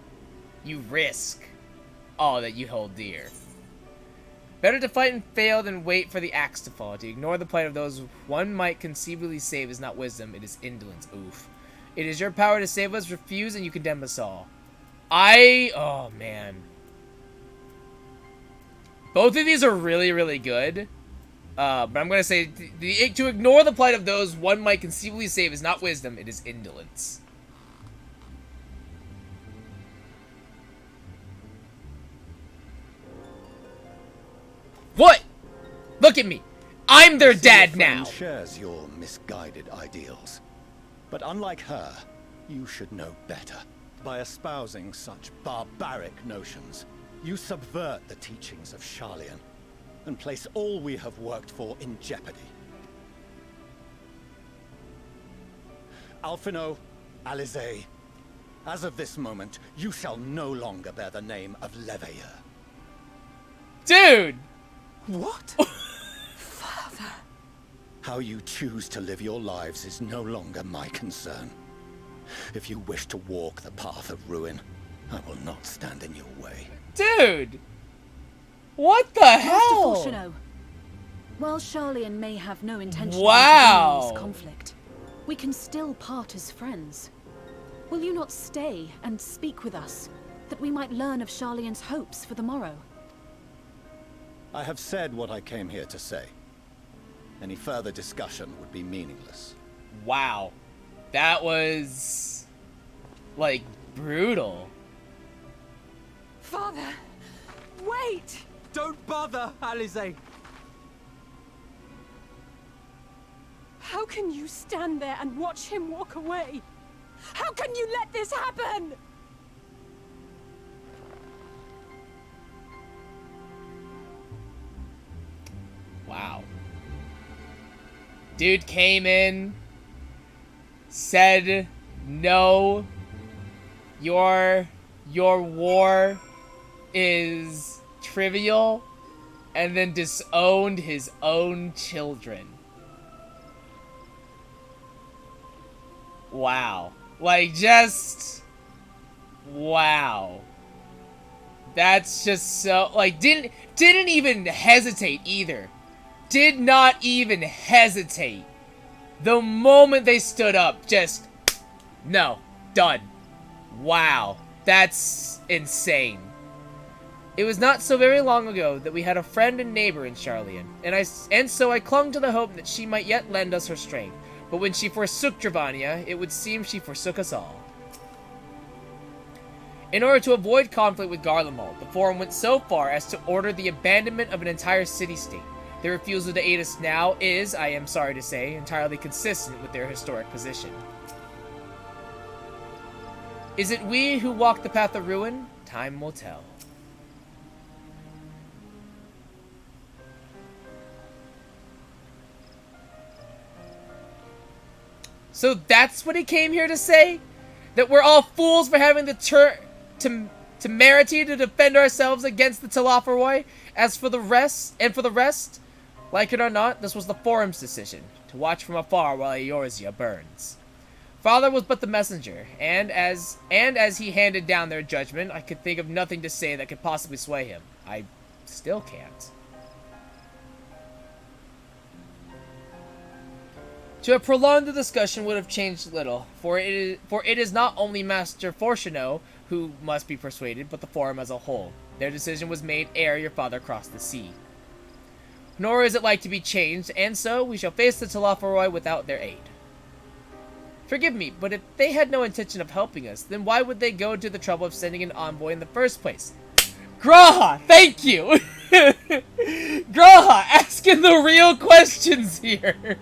You risk all that you hold dear. Better to fight and fail than wait for the axe to fall. To ignore the plight of those one might conceivably save is not wisdom, it is indolence. Oof. It is your power to save us, refuse, and you condemn us all. Oh man. Both of these are really, really good. But I'm gonna say, to ignore the plight of those one might conceivably save is not wisdom, it is indolence. What? Look at me. I'm their dad now. Shares your misguided ideals. But unlike her, you should know better. By espousing such barbaric notions, you subvert the teachings of Charlian and place all we have worked for in jeopardy. Alphino, Alisaie, as of this moment, you shall no longer bear the name of Leveilleur. Dude! What? Father. How you choose to live your lives is no longer my concern. If you wish to walk the path of ruin, I will not stand in your way. Dude! What the hell? Master Fortuno, while Charlian may have no intention of wow. this conflict, we can still part as friends. Will you not stay and speak with us, that we might learn of Charlian's hopes for the morrow? I have said what I came here to say. Any further discussion would be meaningless. Wow. That was... like, brutal. Father! Wait! Don't bother, Alisaie! How can you stand there and watch him walk away? How can you let this happen? Wow. Dude came in, said, no, your war is trivial, and then disowned his own children. Wow. Like, just... wow. That's just so... like, didn't even hesitate either. Did not even hesitate. The moment they stood up, just... no. Done. Wow. That's insane. It was not so very long ago that we had a friend and neighbor in Charlian, and so I clung to the hope that she might yet lend us her strength. But when she forsook GRIDANIA, it would seem she forsook us all. In order to avoid conflict with Garlemald, the Forum went so far as to order the abandonment of an entire city-state. Their refusal to aid us now is, I am sorry to say, entirely consistent with their historic position. Is it we who walk the path of ruin? Time will tell. So that's what he came here to say? That we're all fools for having the temerity to defend ourselves against the Telophoroi? As for the rest, like it or not, this was the Forum's decision, to watch from afar while Eorzea burns. Father was but the messenger, and as he handed down their judgment, I could think of nothing to say that could possibly sway him. I still can't. To have prolonged the discussion would have changed little, for it is not only Master Fortuno who must be persuaded, but the Forum as a whole. Their decision was made ere your father crossed the sea. Nor is it like to be changed, and so we shall face the Telophoroi without their aid. Forgive me, but if they had no intention of helping us, then why would they go to the trouble of sending an envoy in the first place? Graha, thank you! Graha, asking the real questions here.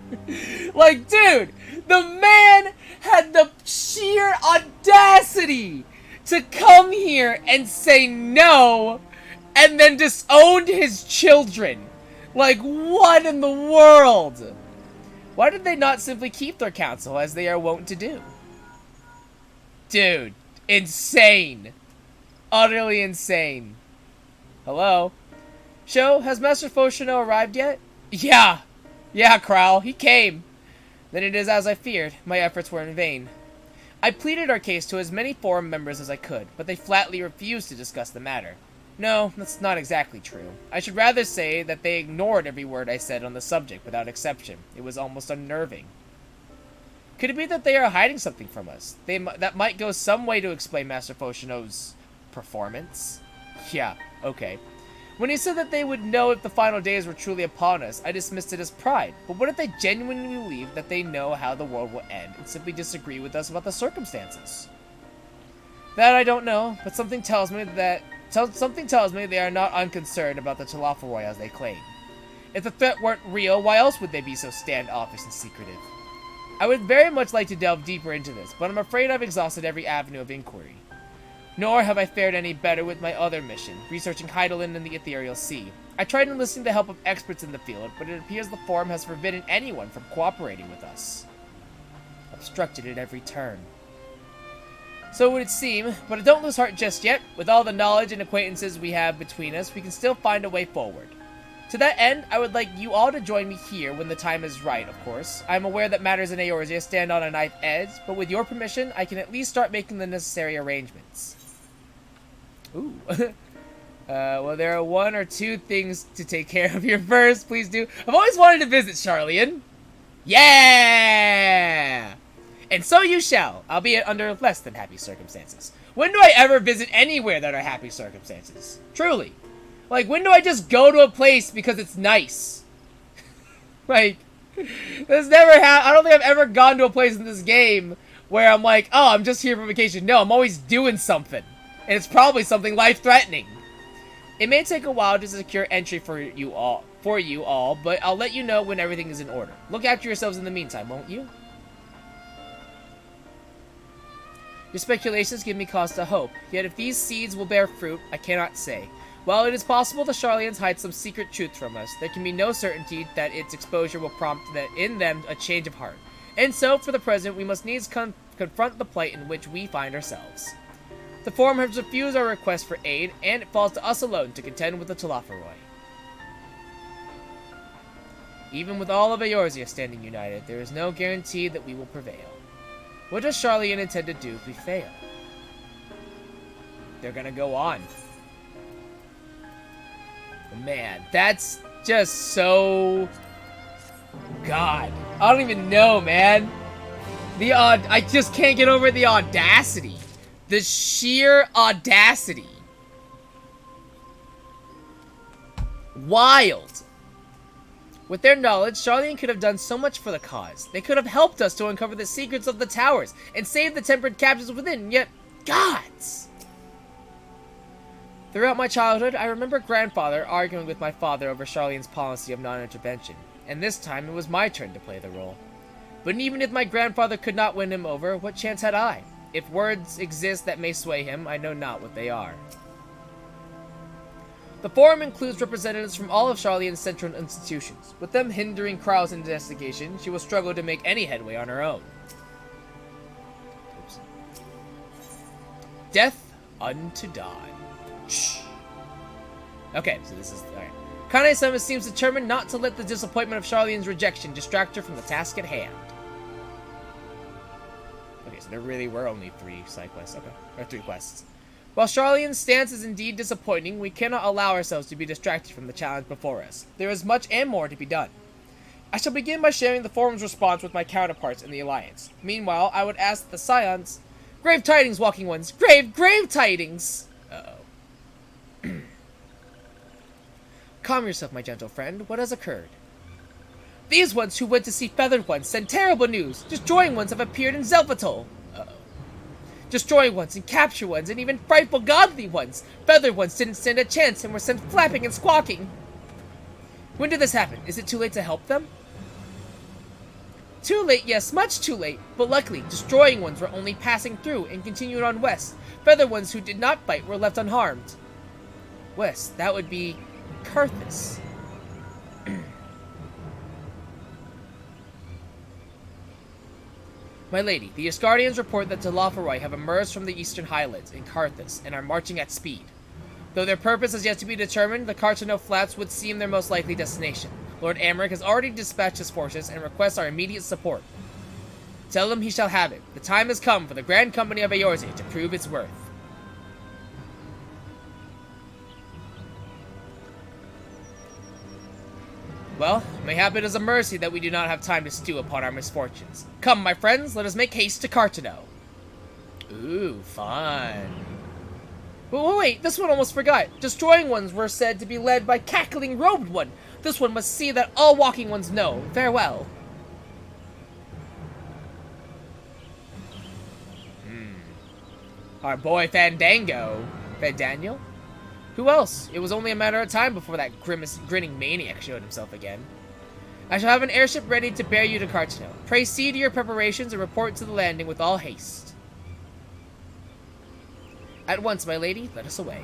Like, dude, the man had the sheer audacity to come here and say no, and then disowned his children. Like, what in the world? Why did they not simply keep their counsel as they are wont to do? Dude, insane. Utterly insane. Hello? Sho, has Master Fortuno arrived yet? Yeah, Kral, he came. Then it is as I feared. My efforts were in vain. I pleaded our case to as many Forum members as I could, but they flatly refused to discuss the matter. No, that's not exactly true. I should rather say that they ignored every word I said on the subject without exception. It was almost unnerving. Could it be that they are hiding something from us? That might go some way to explain Master Fortuno's performance. Yeah, okay. When he said that they would know if the final days were truly upon us, I dismissed it as pride. But what if they genuinely believe that they know how the world will end and simply disagree with us about the circumstances? That I don't know, but something tells me they are not unconcerned about the Telophoroi as they claim. If the threat weren't real, why else would they be so standoffish and secretive? I would very much like to delve deeper into this, but I'm afraid I've exhausted every avenue of inquiry. Nor have I fared any better with my other mission, researching Hydaelyn and the Ethereal Sea. I tried enlisting the help of experts in the field, but it appears the Forum has forbidden anyone from cooperating with us. Obstructed at every turn. So would it seem, but don't lose heart just yet. With all the knowledge and acquaintances we have between us, we can still find a way forward. To that end, I would like you all to join me here when the time is right, of course. I am aware that matters in Eorzea stand on a knife edge, but with your permission, I can at least start making the necessary arrangements. Ooh. Well, there are one or two things to take care of here first. Please do. I've always wanted to visit Charlian. Yeah! And so you shall, albeit under less than happy circumstances. When do I ever visit anywhere that are happy circumstances? Truly. Like, when do I just go to a place because it's nice? Like, this never I don't think I've ever gone to a place in this game where I'm like, oh, I'm just here for vacation. No, I'm always doing something. And it's probably something life-threatening. It may take a while to secure entry for you all, but I'll let you know when everything is in order. Look after yourselves in the meantime, won't you? Your speculations give me cause to hope, yet if these seeds will bear fruit, I cannot say. While it is possible the Charlians hide some secret truth from us, there can be no certainty that its exposure will prompt in them a change of heart. And so, for the present, we must needs confront the plight in which we find ourselves. The Forum has refused our request for aid, and it falls to us alone to contend with the Telophoroi. Even with all of Eorzea standing united, there is no guarantee that we will prevail. What does Charlian intend to do if we fail? They're gonna go on. Man, that's just so... God, I don't even know, man. I just can't get over the audacity. The sheer audacity. Wild. With their knowledge, Charlene could have done so much for the cause. They could have helped us to uncover the secrets of the towers and save the tempered captives within, yet, gods! Throughout my childhood, I remember grandfather arguing with my father over Charlene's policy of non-intervention, and this time it was my turn to play the role. But even if my grandfather could not win him over, what chance had I? If words exist that may sway him, I know not what they are. The forum includes representatives from all of Charlene's central institutions. With them hindering Krau's investigation, she will struggle to make any headway on her own. Oops. Death unto Dawn. Shh. Okay, so this is... alright. Kane-sama seems determined not to let the disappointment of Charlene's rejection distract her from the task at hand. Okay, so there really were only 3 side quests. Okay, or 3 quests. While Charlene's stance is indeed disappointing, we cannot allow ourselves to be distracted from the challenge before us. There is much and more to be done. I shall begin by sharing the forum's response with my counterparts in the Alliance. Meanwhile, I would ask the Scions... Grave tidings, Walking Ones! Grave tidings! Uh-oh. Calm yourself, my gentle friend. What has occurred? These ones who went to see Feathered Ones send terrible news. Destroying Ones have appeared in Zelvatol. Destroy Ones and capture Ones and even frightful godly Ones. Feathered Ones didn't stand a chance and were sent flapping and squawking. When did this happen? Is it too late to help them? Too late, yes, much too late. But luckily, Destroying Ones were only passing through and continued on west. Feathered Ones who did not fight were left unharmed. West, that would be Karthus. My lady, the Asgardians report that Telophoroi have emerged from the eastern highlands in Karthus and are marching at speed. Though their purpose is yet to be determined, the Cartano Flats would seem their most likely destination. Lord Amric has already dispatched his forces and requests our immediate support. Tell him he shall have it. The time has come for the Grand Company of Eorze to prove its worth. Well, mayhap it is a mercy that we do not have time to stew upon our misfortunes. Come, my friends, let us make haste to Cartano. Ooh, fun. Wait, this one almost forgot. Destroying Ones were said to be led by Cackling Robed One. This one must see that all Walking Ones know. Farewell. Our boy Fandango. Fandaniel? Who else? It was only a matter of time before that grinning maniac showed himself again. I shall have an airship ready to bear you to Cartano. Pray see to your preparations and report to the landing with all haste. At once, my lady, let us away.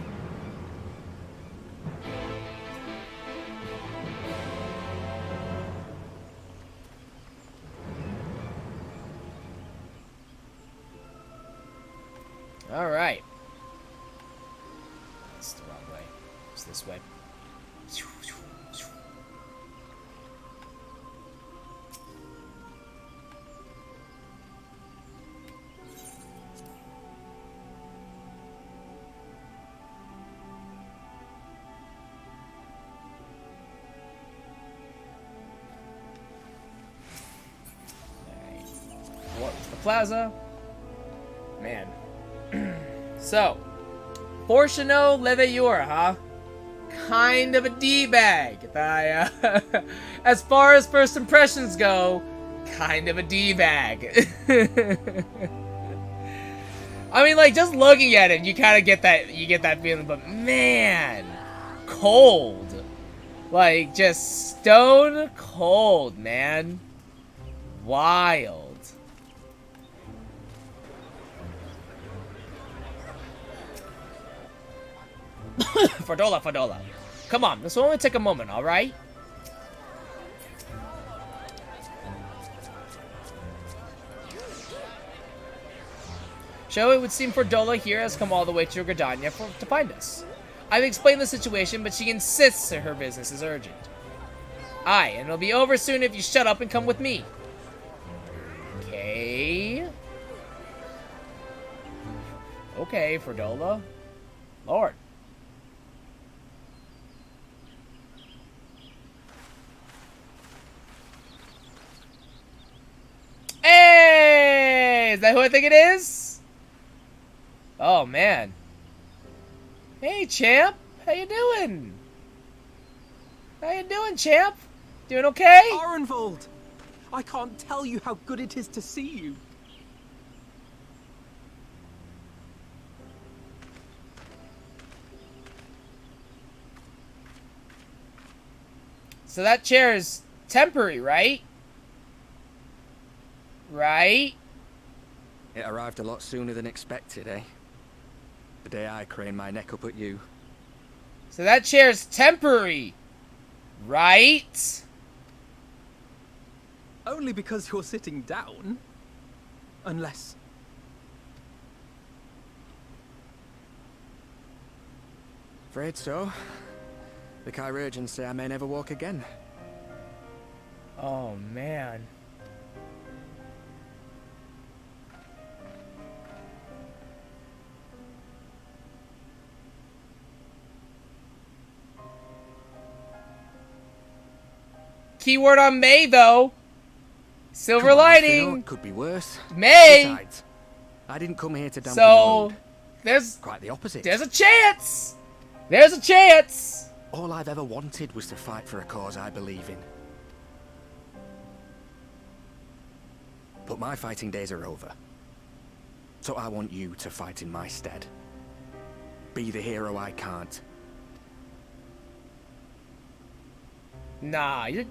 Alright. That's the wrong way. It's this way. What's the plaza? Man. So, Fortuno Leveilleur, huh? Kind of a D-bag. As far as first impressions go, kind of a D-bag. I mean, like, just looking at him, you kind of get that feeling, but man, cold. Like, just stone cold, man. Wild. Fordola. Come on, this will only take a moment, alright? So it would seem Fordola here has come all the way to GRIDANIA to find us. I've explained the situation, but she insists that her business is urgent. Aye, and it'll be over soon if you shut up and come with me. Okay. Okay, Fordola. Lord. Hey! Is that who I think it is? Oh, man. Hey, champ. How you doing? How you doing, champ? Doing okay? Arenvold! I can't tell you how good it is to see you. So that chair is temporary, right? Right? It arrived a lot sooner than expected, eh? The day I craned my neck up at you. So that chair is temporary, right? Only because you're sitting down. Unless... Afraid so. The chirurgeons say I may never walk again. Oh, man. Keyword on May, though. Silver lining. Could be worse. May. Besides, I didn't come here to dampen So, the there's quite the opposite. There's a chance. There's a chance. All I've ever wanted was to fight for a cause I believe in. But my fighting days are over. So I want you to fight in my stead. Be the hero I can't. Nah, he's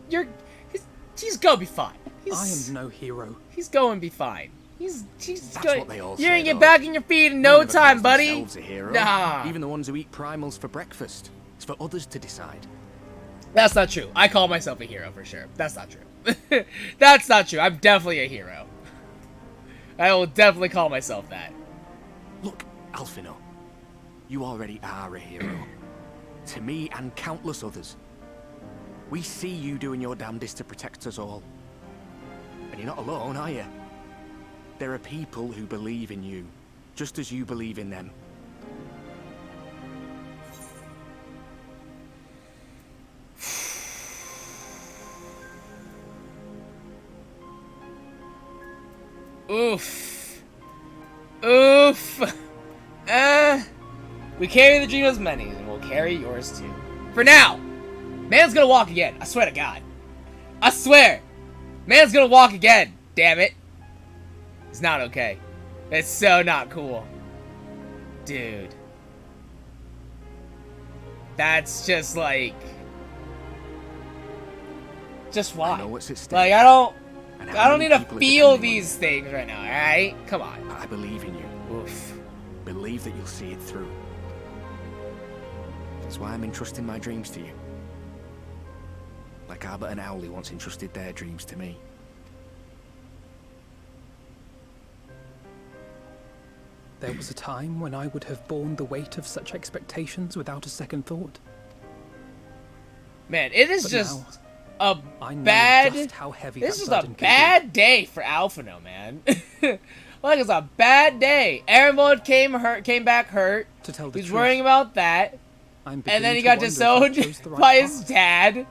gonna be fine. I am no hero. He's going to be fine. He's That's going. what they all You're say, gonna get though. back on your feet in no time, buddy. Themselves a hero. Nah. Even the ones who eat primals for breakfast. It's for others to decide. That's not true. I call myself a hero for sure. That's not true. That's not true. I'm definitely a hero. I will definitely call myself that. Look, Alphino, you already are a hero. To me and countless others. We see you doing your damnedest to protect us all. And you're not alone, are you? There are people who believe in you, just as you believe in them. Oof. Oof. We carry the dream of many, and we'll carry yours too. For now, man's gonna walk again. I swear to God. I swear. Man's gonna walk again. Damn it. It's not okay. It's so not cool. Dude. That's just like... Just why? I know what's at stake. Like, I don't need to people are feel depending on these things right now, alright? Come on. I believe in you. Oof. Believe that you'll see it through. That's why I'm entrusting my dreams to you. Like Albert and Owley once entrusted their dreams to me. There was a time when I would have borne the weight of such expectations without a second thought. Man, it is But just now, a bad... just how heavy This that is a burden can bad day for Alphino, man. Like, it's a bad day. Aramond came back hurt. To tell the He's truth, worrying about that. I'm And then he beginning got to wonder if I disowned chose the right by his path. dad. And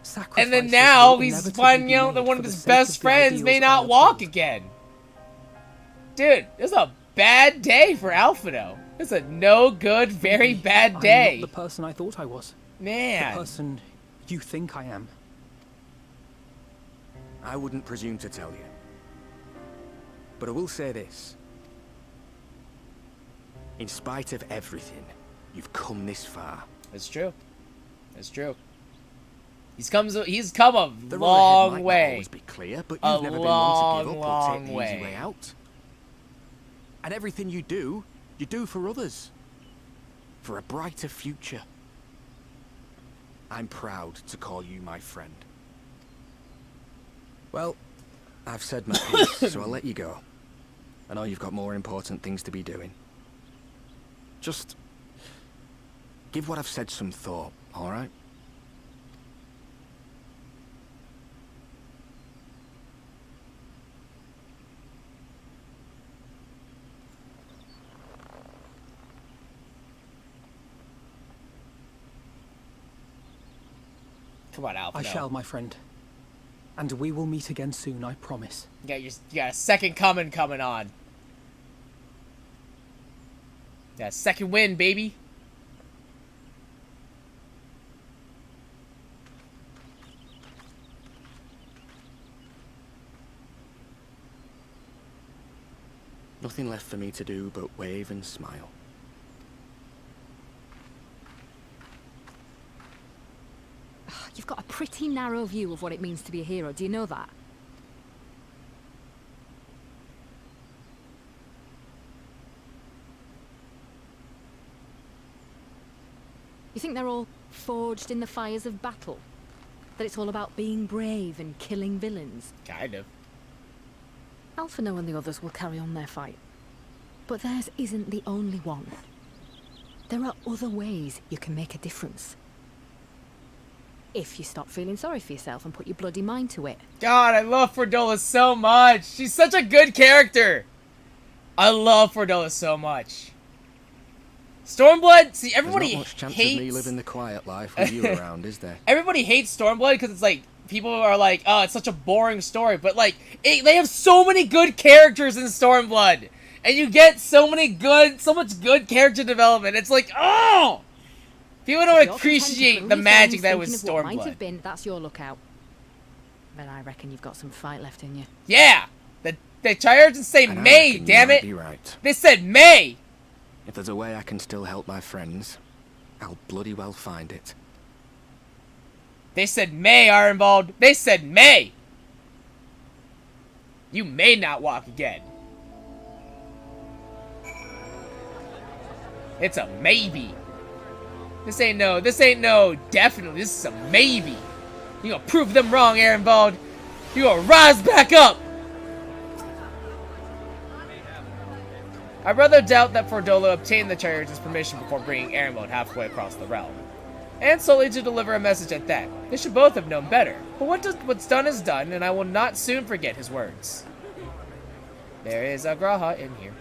Sacrifices then now will he's inevitably finding be out that made one for of the his sake best of the friends may ideals I not walk uphold. again. Dude, it's a bad day for Alphino. It's a no good, very bad I'm day. not the person I thought I was. Man. The person you think I am. I wouldn't presume to tell you. But I will say this. In spite of everything, you've come this far. It's true. It's true. He's come a The road ahead long might not way. always be clear, but A you've never been one to give up or long take the way. easy way out. And everything you do for others. For a brighter future. I'm proud to call you my friend. Well, I've said my piece, so I'll let you go. I know you've got more important things to be doing. Just give what I've said some thought, all right? Come on, Alphino. I shall, my friend. And we will meet again soon, I promise. You got a second coming on. Yeah, second win, baby. Nothing left for me to do but wave and smile. You've got a pretty narrow view of what it means to be a hero. Do you know that? You think they're all forged in the fires of battle? That it's all about being brave and killing villains? Kind of. Alphino and the others will carry on their fight. But theirs isn't the only one. There are other ways you can make a difference. If you stop feeling sorry for yourself and put your bloody mind to it. God, I love Fordola so much. She's such a good character. I love Fordola so much. Stormblood, see, everybody There's not much chance hates... of me living the quiet life with you around, is there? Everybody hates Stormblood because it's like, people are like, oh, it's such a boring story. But like, they have so many good characters in Stormblood. And you get so much good character development. It's like, oh! People don't appreciate the magic that was Stormblood. Might have been, that's your lookout. But I reckon you've got some fight left in you. Yeah! The Chargers say May, damn it! Be right. They said May! If there's a way I can still help my friends, I'll bloody well find it. They said May, Ironbald. They said May! You may not walk again. It's a maybe. This ain't no, definitely. This is a maybe. You gonna prove them wrong, Ironbald. You gonna rise back up. I rather doubt that Fordola obtained the Charger's permission before bringing Ironbald halfway across the realm. And solely to deliver a message at that. They should both have known better. But what's done is done, and I will not soon forget his words. There is a Graha in here.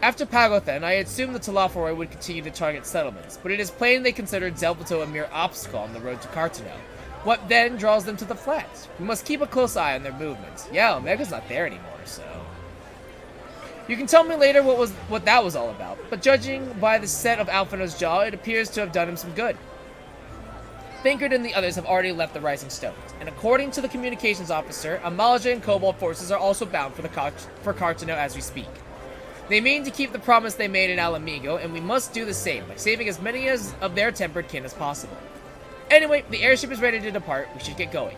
After Pagothen, I assumed the Telophoroi would continue to target settlements, but it is plain they considered Zelpato a mere obstacle on the road to Cartano. What then draws them to the flats? We must keep a close eye on their movements. Yeah, Omega's not there anymore, so... You can tell me later what that was all about, but judging by the set of Alphino's jaw, it appears to have done him some good. Thinkard and the others have already left the Rising Stones, and according to the communications officer, Amalaja and Kobold forces are also bound for Cartano as we speak. They mean to keep the promise they made in Alamigo, and we must do the same, by saving as many of their tempered kin as possible. Anyway, the airship is ready to depart. We should get going.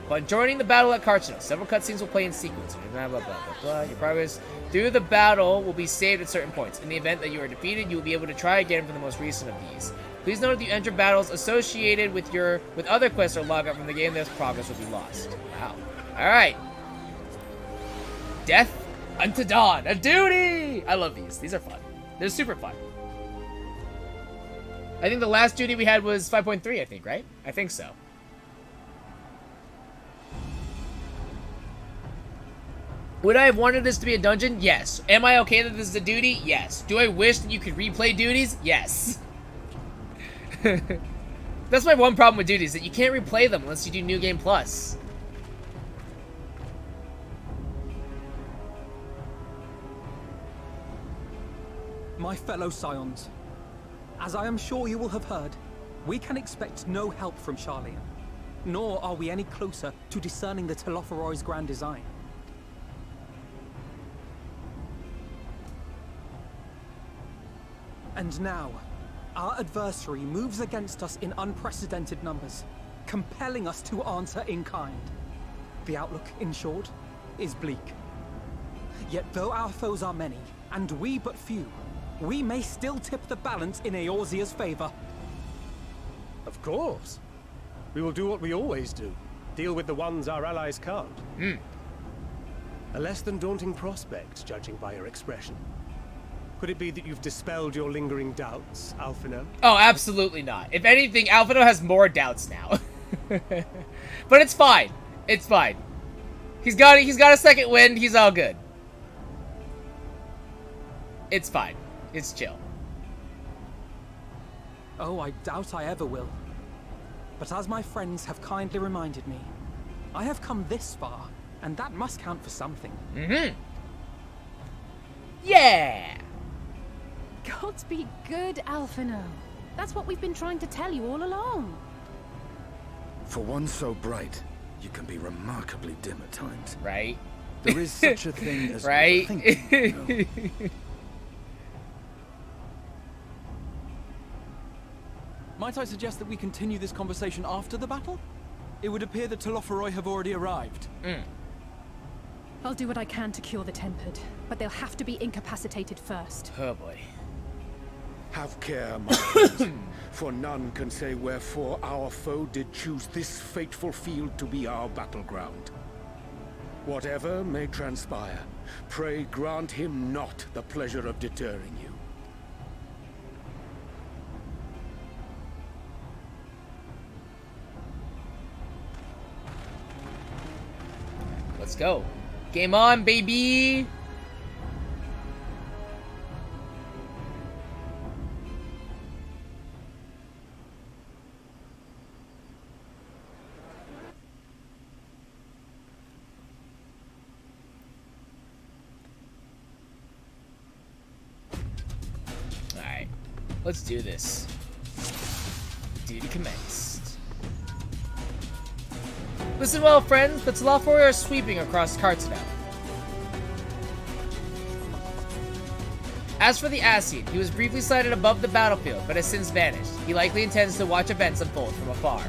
But joining the battle at Cartano, several cutscenes will play in sequence. Blah, blah, blah, blah, blah. Your progress through the battle will be saved at certain points. In the event that you are defeated, you will be able to try again for the most recent of these. Please note that you enter battles associated with other quests or log out from the game, this progress will be lost. Wow. Alright. Death unto Dawn, a duty! I love these. These are fun. They're super fun. I think the last duty we had was 5.3, I think, right? I think so. Would I have wanted this to be a dungeon? Yes. Am I okay that this is a duty? Yes. Do I wish that you could replay duties? Yes. That's my one problem with duties, that you can't replay them unless you do New Game Plus. My fellow Scions, as I am sure you will have heard, we can expect no help from Charlian, nor are we any closer to discerning the Telophoroi's grand design. And now, our adversary moves against us in unprecedented numbers, compelling us to answer in kind. The outlook, in short, is bleak. Yet though our foes are many, and we but few, we may still tip the balance in Eorzea's favor. Of course. We will do what we always do. Deal with the ones our allies can't. A less than daunting prospect, judging by your expression. Could it be that you've dispelled your lingering doubts, Alphino? Oh, absolutely not. If anything, Alphino has more doubts now. But it's fine. It's fine. He's got a second wind. He's all good. It's fine. It's chill. Oh, I doubt I ever will. But as my friends have kindly reminded me, I have come this far, and that must count for something. Yeah! gods be good, Alphino. That's what we've been trying to tell you all along. For one so bright, you can be remarkably dim at times. Right? There is such a thing as right? overthinking, you know? Might I suggest that we continue this conversation after the battle? It would appear that Telophoroi have already arrived. I'll do what I can to cure the Tempered, but they'll have to be incapacitated first. Oh boy. Have care, my friends, for none can say wherefore our foe did choose this fateful field to be our battleground. Whatever may transpire, pray grant him not the pleasure of deterring you. Let's go. Game on, baby! Alright. Let's do this. Duty commenced. Listen well, friends. The Telophoroi are sweeping across Cartano. As for the Ascian, he was briefly sighted above the battlefield, but has since vanished. He likely intends to watch events unfold from afar.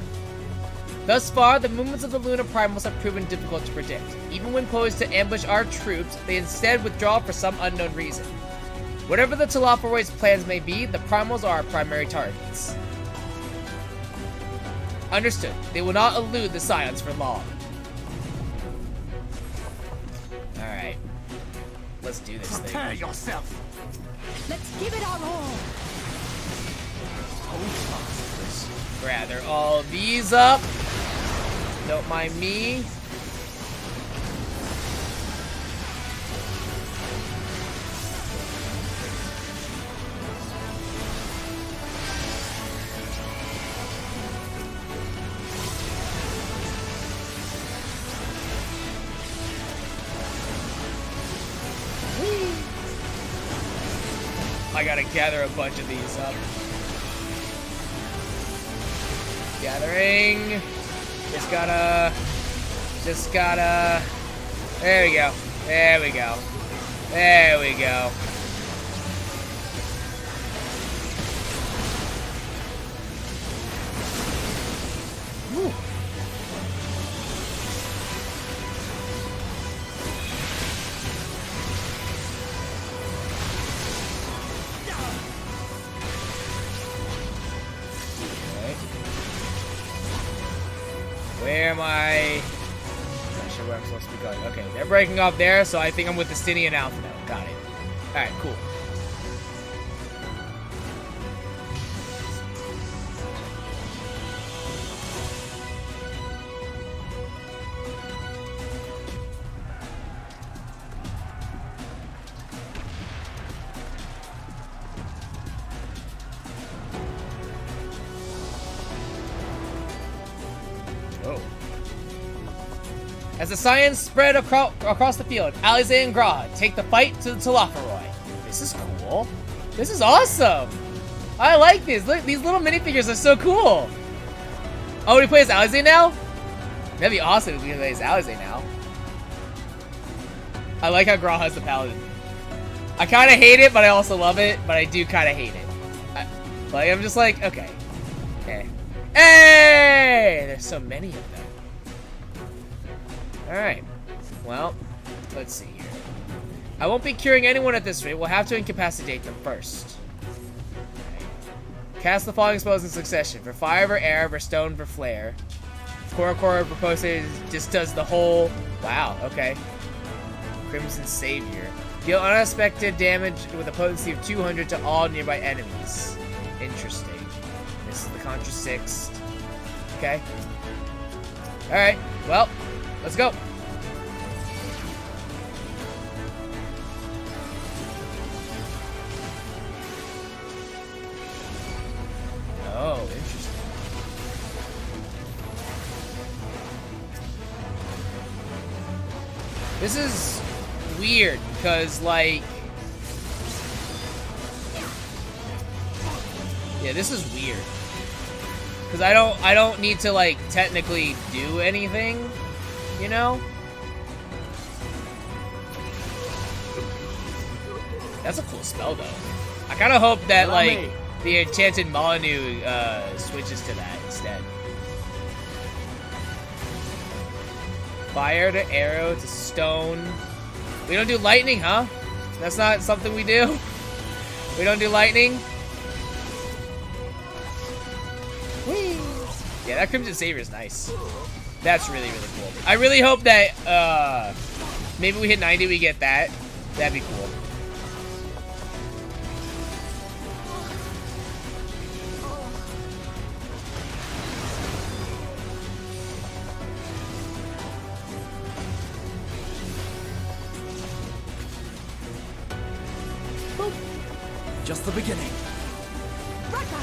Thus far, the movements of the Luna Primals have proven difficult to predict. Even when posed to ambush our troops, they instead withdraw for some unknown reason. Whatever the Telophoroi's plans may be, the Primals are our primary targets. Understood. They will not elude the Scions for long. Alright. Let's do this thing. Prepare yourself! Let's give it our all! Gather all these up. Don't mind me. I gotta gather a bunch of these up. Gathering. Just gotta. There we go. There we go. There we go. Woo. Where am I? Not sure where I'm supposed to be going. Okay, they're breaking up there, so I think I'm with the Stini and Alpha now. Got it. Alright, cool. As the Scions spread across the field, Alize and Graha take the fight to the Telophoroi. This is cool. This is awesome. I like this. Look, these little minifigures are so cool. Oh, he plays Alize now? That'd be awesome if he plays Alize now. I like how Graha's the paladin. I kind of hate it, but I also love it. But I do kind of hate it. I'm just like, okay. Okay. Hey! There's so many of them. Alright. Well, let's see here. I won't be curing anyone at this rate. We'll have to incapacitate them first. Cast the following spells in succession. For fire for air, for stone for flare. Korokoro proposes just does the whole... Wow, okay. Crimson Savior. Deal unexpected damage with a potency of 200 to all nearby enemies. Interesting. This is the Contra 6. Okay. Alright, well... Let's go. Oh, interesting. This is weird because, like, Yeah, this is weird. Because I don't need to, like, technically do anything, you know? That's a cool spell, though. I kind of hope that, like, the Enchanted Molyneux switches to that instead. Fire to arrow to stone. We don't do lightning, huh? That's not something we do? We don't do lightning? Whee! Yeah, that Crimson Saber is nice. That's really, really cool. I really hope that, maybe we hit 90, we get that. That'd be cool. Just the beginning.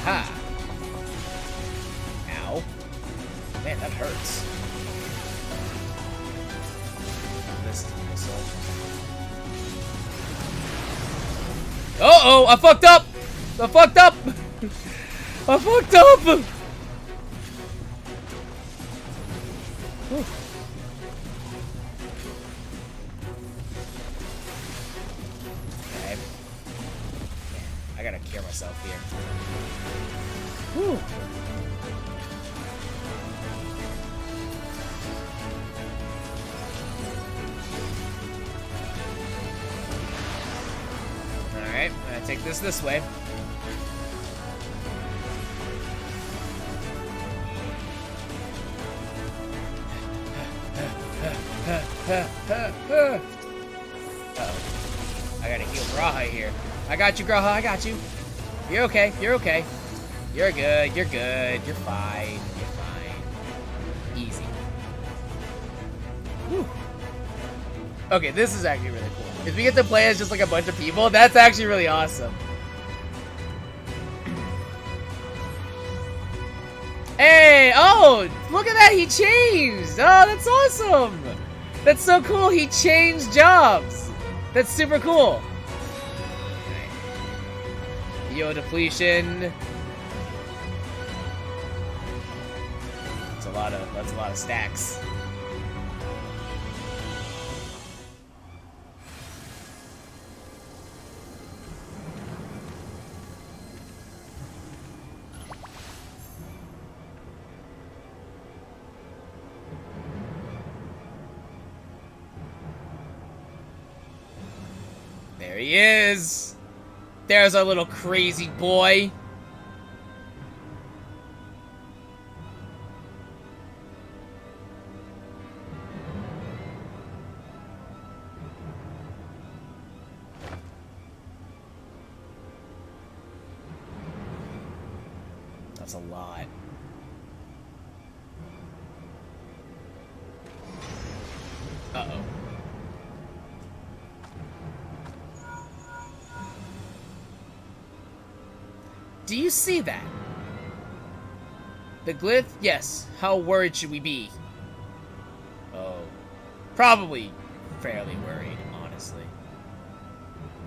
Ha! Ow. Man, that hurts. This missile. Uh-oh! I fucked up! I fucked up! I fucked up! Whew. Okay. I gotta cure myself here. Whew. Alright, I'm gonna take this way. Uh-oh. I gotta heal Graha here. I got you, Graha, I got you. You're okay, you're okay. You're good, you're good, you're fine, you're fine. Easy. Whew. Okay, this is actually really cool. If we get to play as just like a bunch of people, that's actually really awesome. Hey, oh, look at that, he changed. Oh, that's awesome. That's so cool, he changed jobs. That's super cool. Yo, depletion. That's a lot of stacks. There he is. There's our little crazy boy. That's a lot. Uh-oh. Do you see that? The glyph? Yes. How worried should we be? Oh. Probably fairly worried, honestly.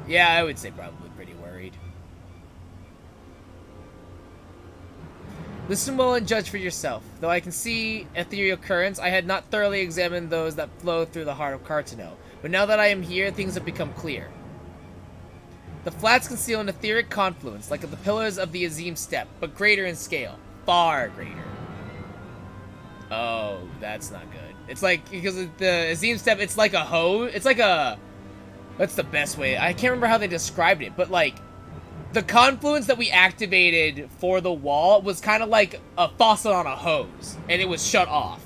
Yeah, I would say probably pretty worried. Listen well and judge for yourself. Though I can see ethereal currents, I had not thoroughly examined those that flow through the heart of Cartano. But now that I am here, things have become clear. The flats conceal an etheric confluence, like the pillars of the Azim Steppe, but greater in scale. Far greater. Oh, that's not good. It's like, because the Azim Steppe, it's like a hose. It's like a... That's the best way. I can't remember how they described it, but like, the confluence that we activated for the wall was kind of like a faucet on a hose, and it was shut off.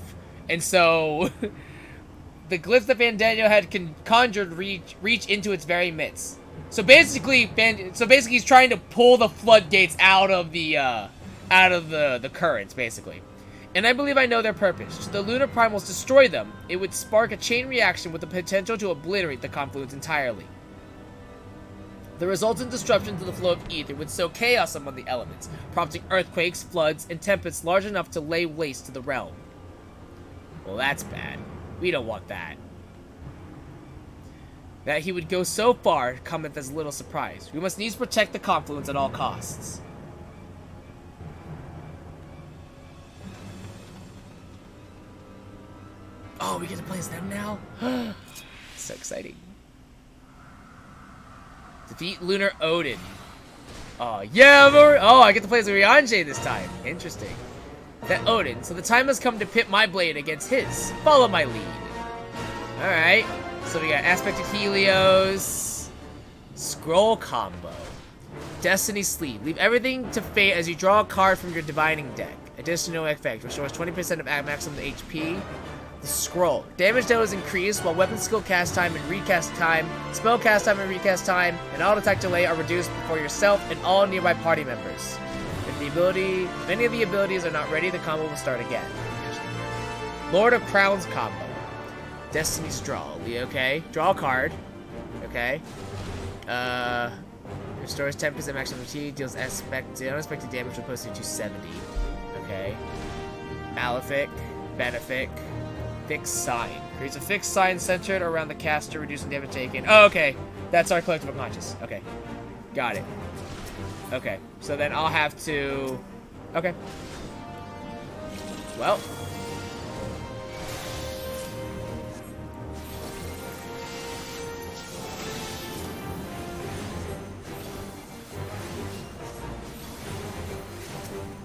And so, the glyphs that Bandano had conjured reach into its very midst. So basically, he's trying to pull the floodgates out of the currents, basically. And I believe I know their purpose. Should the lunar primals destroy them, it would spark a chain reaction with the potential to obliterate the confluence entirely. The resultant disruption to the flow of ether would sow chaos among the elements, prompting earthquakes, floods, and tempests large enough to lay waste to the realm. Well, that's bad. We don't want that. That he would go so far cometh as little surprise. We must needs protect the confluence at all costs. play as them now? So exciting. Defeat Lunar Odin. Oh, yeah, I get to play as Rianjay this time. Interesting. That Odin, so the time has come to pit my blade against his. Follow my lead. Alright. So we got Aspected Helios. Scroll combo. Destiny Sleeve. Leave everything to fate as you draw a card from your divining deck. Additional effect. Restores 20% of maximum HP. The Scroll. Damage that was increased while weapon skill cast time and recast time, spell cast time and recast time, and auto attack delay are reduced before yourself and all nearby party members. If any of the abilities are not ready, the combo will start again. Lord of Crowns combo. Destiny's Draw. Okay. Draw a card. Okay. Restores 10% maximum HP, deals unexpected damage opposed to 270. Okay. Malefic. Benefic. Fixed Sign. Creates a fixed sign centered around the caster, reducing damage taken. Oh, okay. That's our collective unconscious. Okay. Got it. Okay. So then I'll have to... Okay. Well.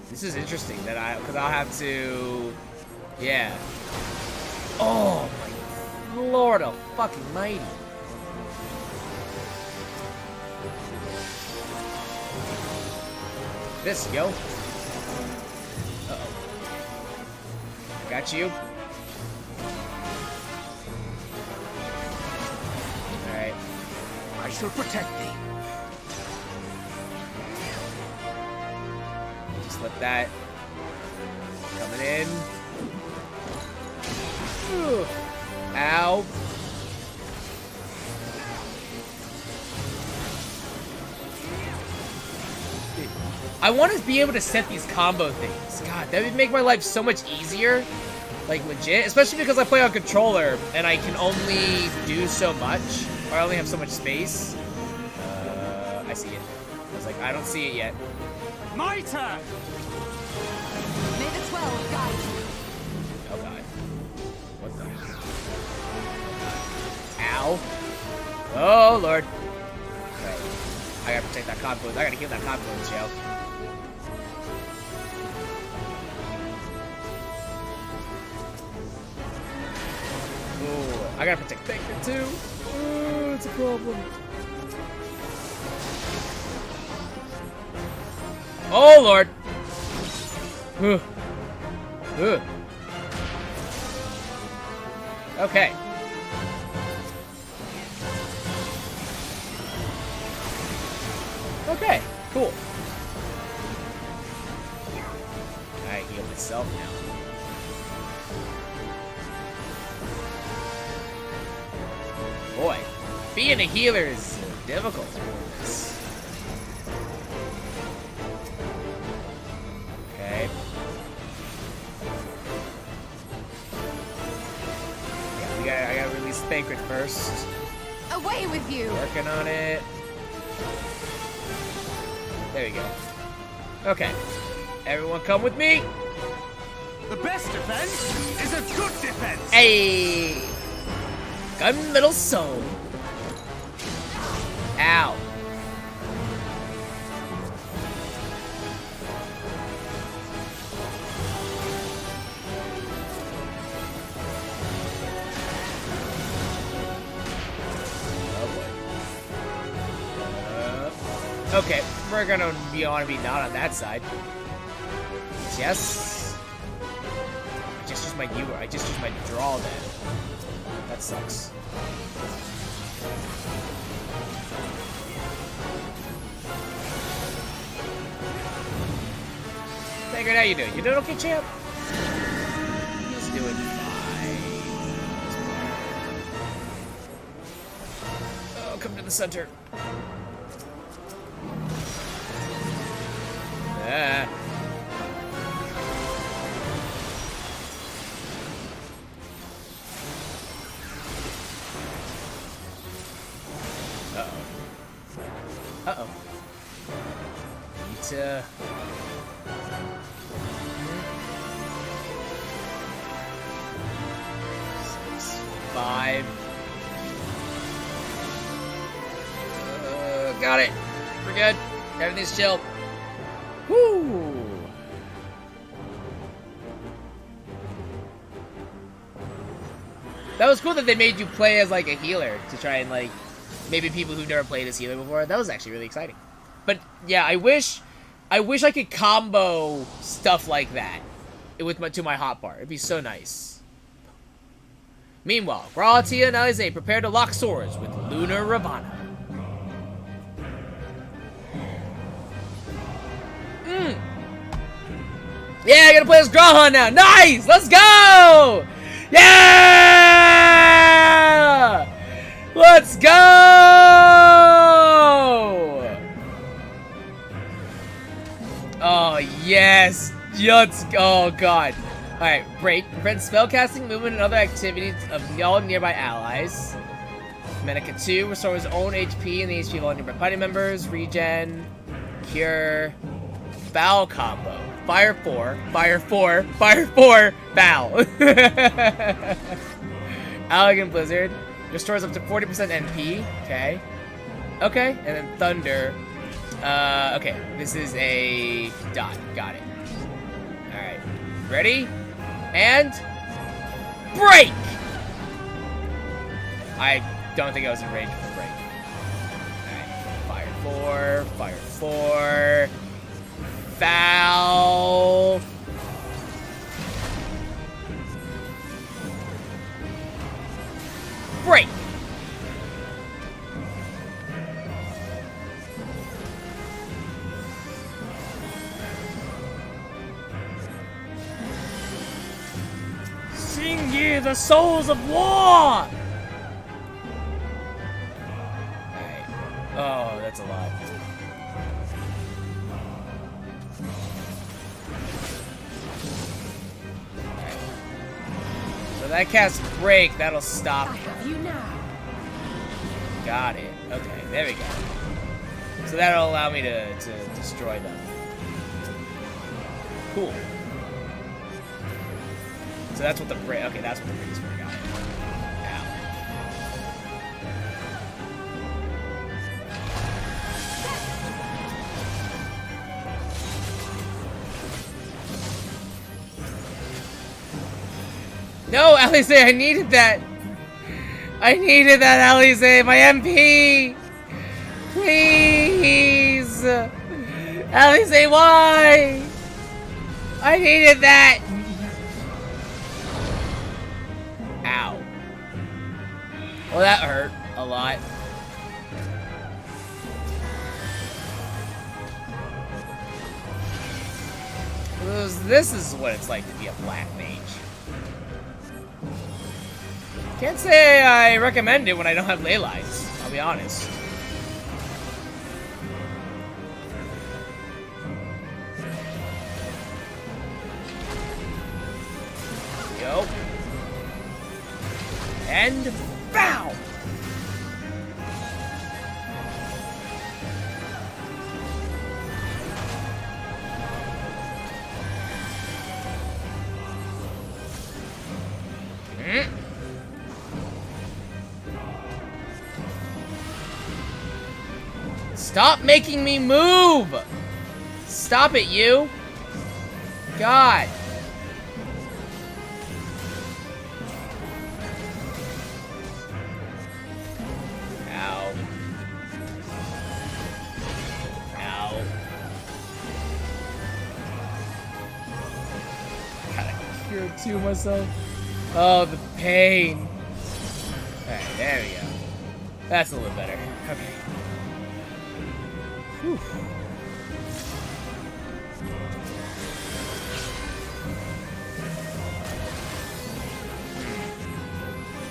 This is interesting that because I'll have to... Yeah. Oh my lord of fucking mighty. This, yo. Uh-oh. Got you. Alright. I shall protect thee. Just let that coming in. Ooh. Ow. I want to be able to set these combo things. God, that would make my life so much easier. Like, legit. Especially because I play on controller, and I can only do so much. Or I only have so much space. I see it. I was like, I don't see it yet. My turn! May the 12 guide you. Oh, God. What the? Ow. Oh, Lord. Right. I gotta protect that confluence. I gotta heal that confluence, yo. Ooh, I gotta protect Baker too. Ooh, it's a problem. Oh, Lord. Ooh. Ooh. Okay. Okay, cool. I heal myself now. Boy, being a healer is difficult for this. Okay. Yeah, I gotta release Thancred first. Away with you! Working on it. There we go. Okay. Everyone come with me. The best defense is a good defense! Hey! Gunmetal Soul. Ow. Okay, we're gonna want to be not on that side. Yes. I just used my I just used my draw then. That sucks. Figured, how you doing? You doing okay, champ? He's doing fine. Oh, come to the center. Ah. Uh-oh. Uh-oh. Need to... 5. Got it. We're good. Everything's chill. Woo! That was cool that they made you play as like a healer to try and like maybe people who've never played as healer before. That was actually really exciting. But yeah, I wish I could combo stuff like that with to my hotbar. It'd be so nice. Meanwhile, Gratia and Alize prepare to lock swords with Lunar Ravana. Yeah, I gotta play as Grahan now. Nice! Let's go! Yeah! Let's go! Oh, yes. Oh, God. Alright, break. Prevent spellcasting, movement, and other activities of all nearby allies. Medica 2, restores own HP and the HP of all nearby party members. Regen. Cure. Bow combo. Fire 4, Fire 4, Fire 4, Bow. Elegant Blizzard. Restores up to 40% NP. Okay. Okay, and then Thunder. Okay, this is a dot. Got it. Alright. Ready? And... break! I don't think I was in range for break. Alright. Fire 4, Fire 4... Foul. Break. Sing ye the souls of war. Alright. Oh, that's a lot. So that casts break, that'll stop. I have you now. Got it. Okay, there we go. So that'll allow me to destroy them. Cool. So that's what the break. Okay, that's what the break is for. Got it. No, Alize, I needed that. I needed that, Alize. My MP. Please. Alize, why? I needed that. Ow. Well, that hurt a lot. This is what it's like to be a black mage. Can't say I recommend it when I don't have ley lines, I'll be honest. Go. And bow! Stop making me move! Stop it, you! God! Ow. Ow. Gotta cure two myself. Oh, the pain. Alright, there we go. That's a little better. Okay. Whew.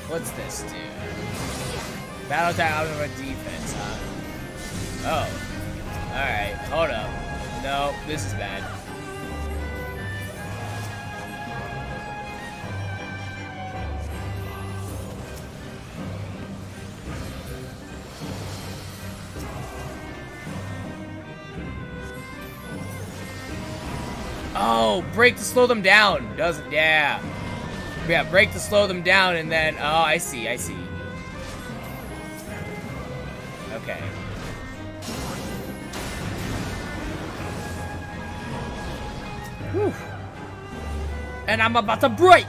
What's this do? Battle attack out of a defense, huh? Oh. Alright, hold up. No, this is bad. Oh, break to slow them down. Doesn't, yeah. Yeah, break to slow them down, and then... Oh, I see, I see. Okay. Whew. And I'm about to break!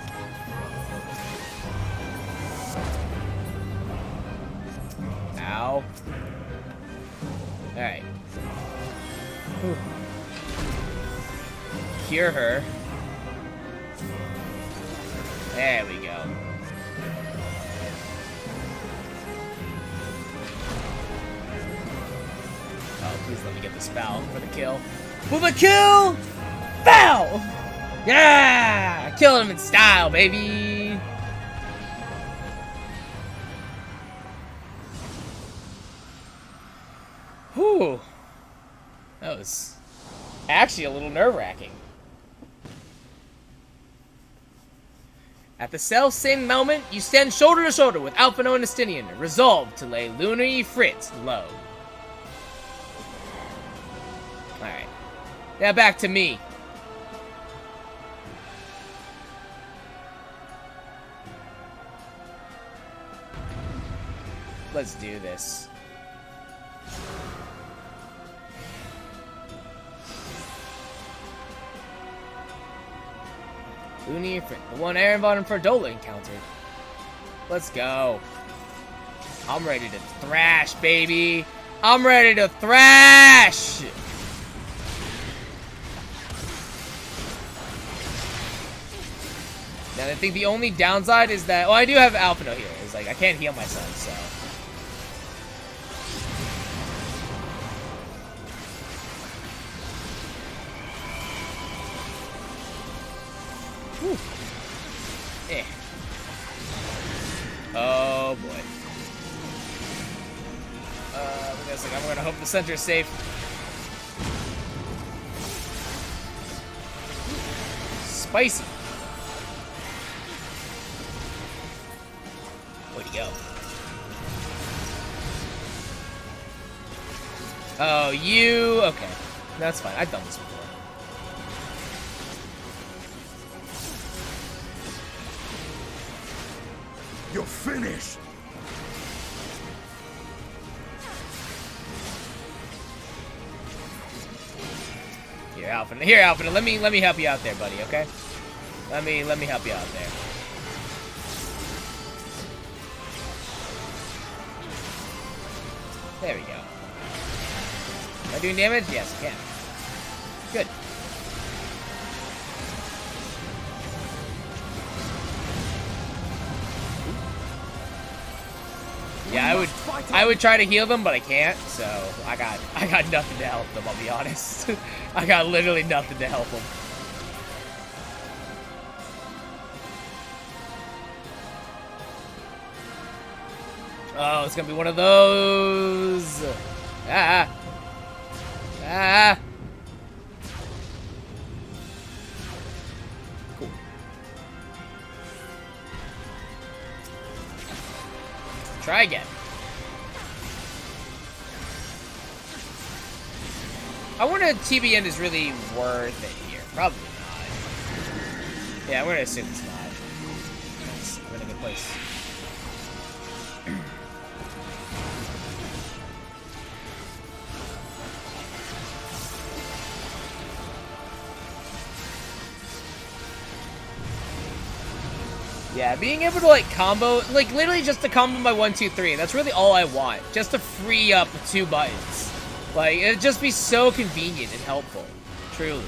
Ow. Alright. Cure her. There we go. Oh, please let me get the spell for the kill. For the kill! Bow! Yeah! Kill him in style, baby! Whew. That was actually a little nerve-wracking. At the self-same moment, you stand shoulder to shoulder with Alphino and Estinian, resolved to lay Lunar Fritz low. Alright. Now back to me. Let's do this. Lunar Fritz, the one Aaron and Ferdola encountered. Let's go. I'm ready to thrash, baby. I'm ready to thrash! Now, I think the only downside is that... Well, I do have Alphino here. It's like, I can't heal my son, so... Whew. Eh. Oh, boy. I'm gonna hope the center's safe. Spicy. Where'd he go? Oh, you... Okay. That's fine. I've done this before. You're finished! Here, Alphino, let me help you out there, buddy, okay? Let me help you out there. There we go. Am I doing damage? Yes, I can. Good. Yeah, I would try to heal them, but I can't, so I got nothing to help them, I'll be honest. I got literally nothing to help them. Oh, it's gonna be one of those. Ah. Ah. Cool. Try again. I wonder if TBN is really worth it here. Probably not. Yeah, I'm gonna assume it's not. I'm in a good place. Yeah, being able to like combo, like literally just to combo my 1, 2, 3. That's really all I want. Just to free up 2 buttons. Like, it'd just be so convenient and helpful. Truly.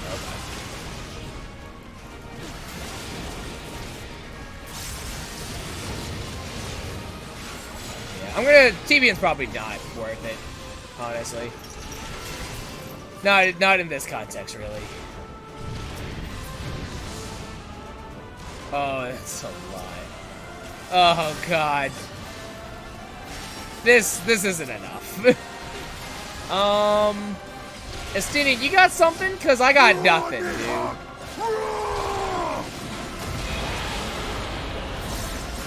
Okay. Yeah, I'm gonna... TBN's probably not worth it, honestly. Not in this context, really. Oh, that's a lie. Oh, God. This isn't enough. Estinian, you got something? Cause I got nothing, dude.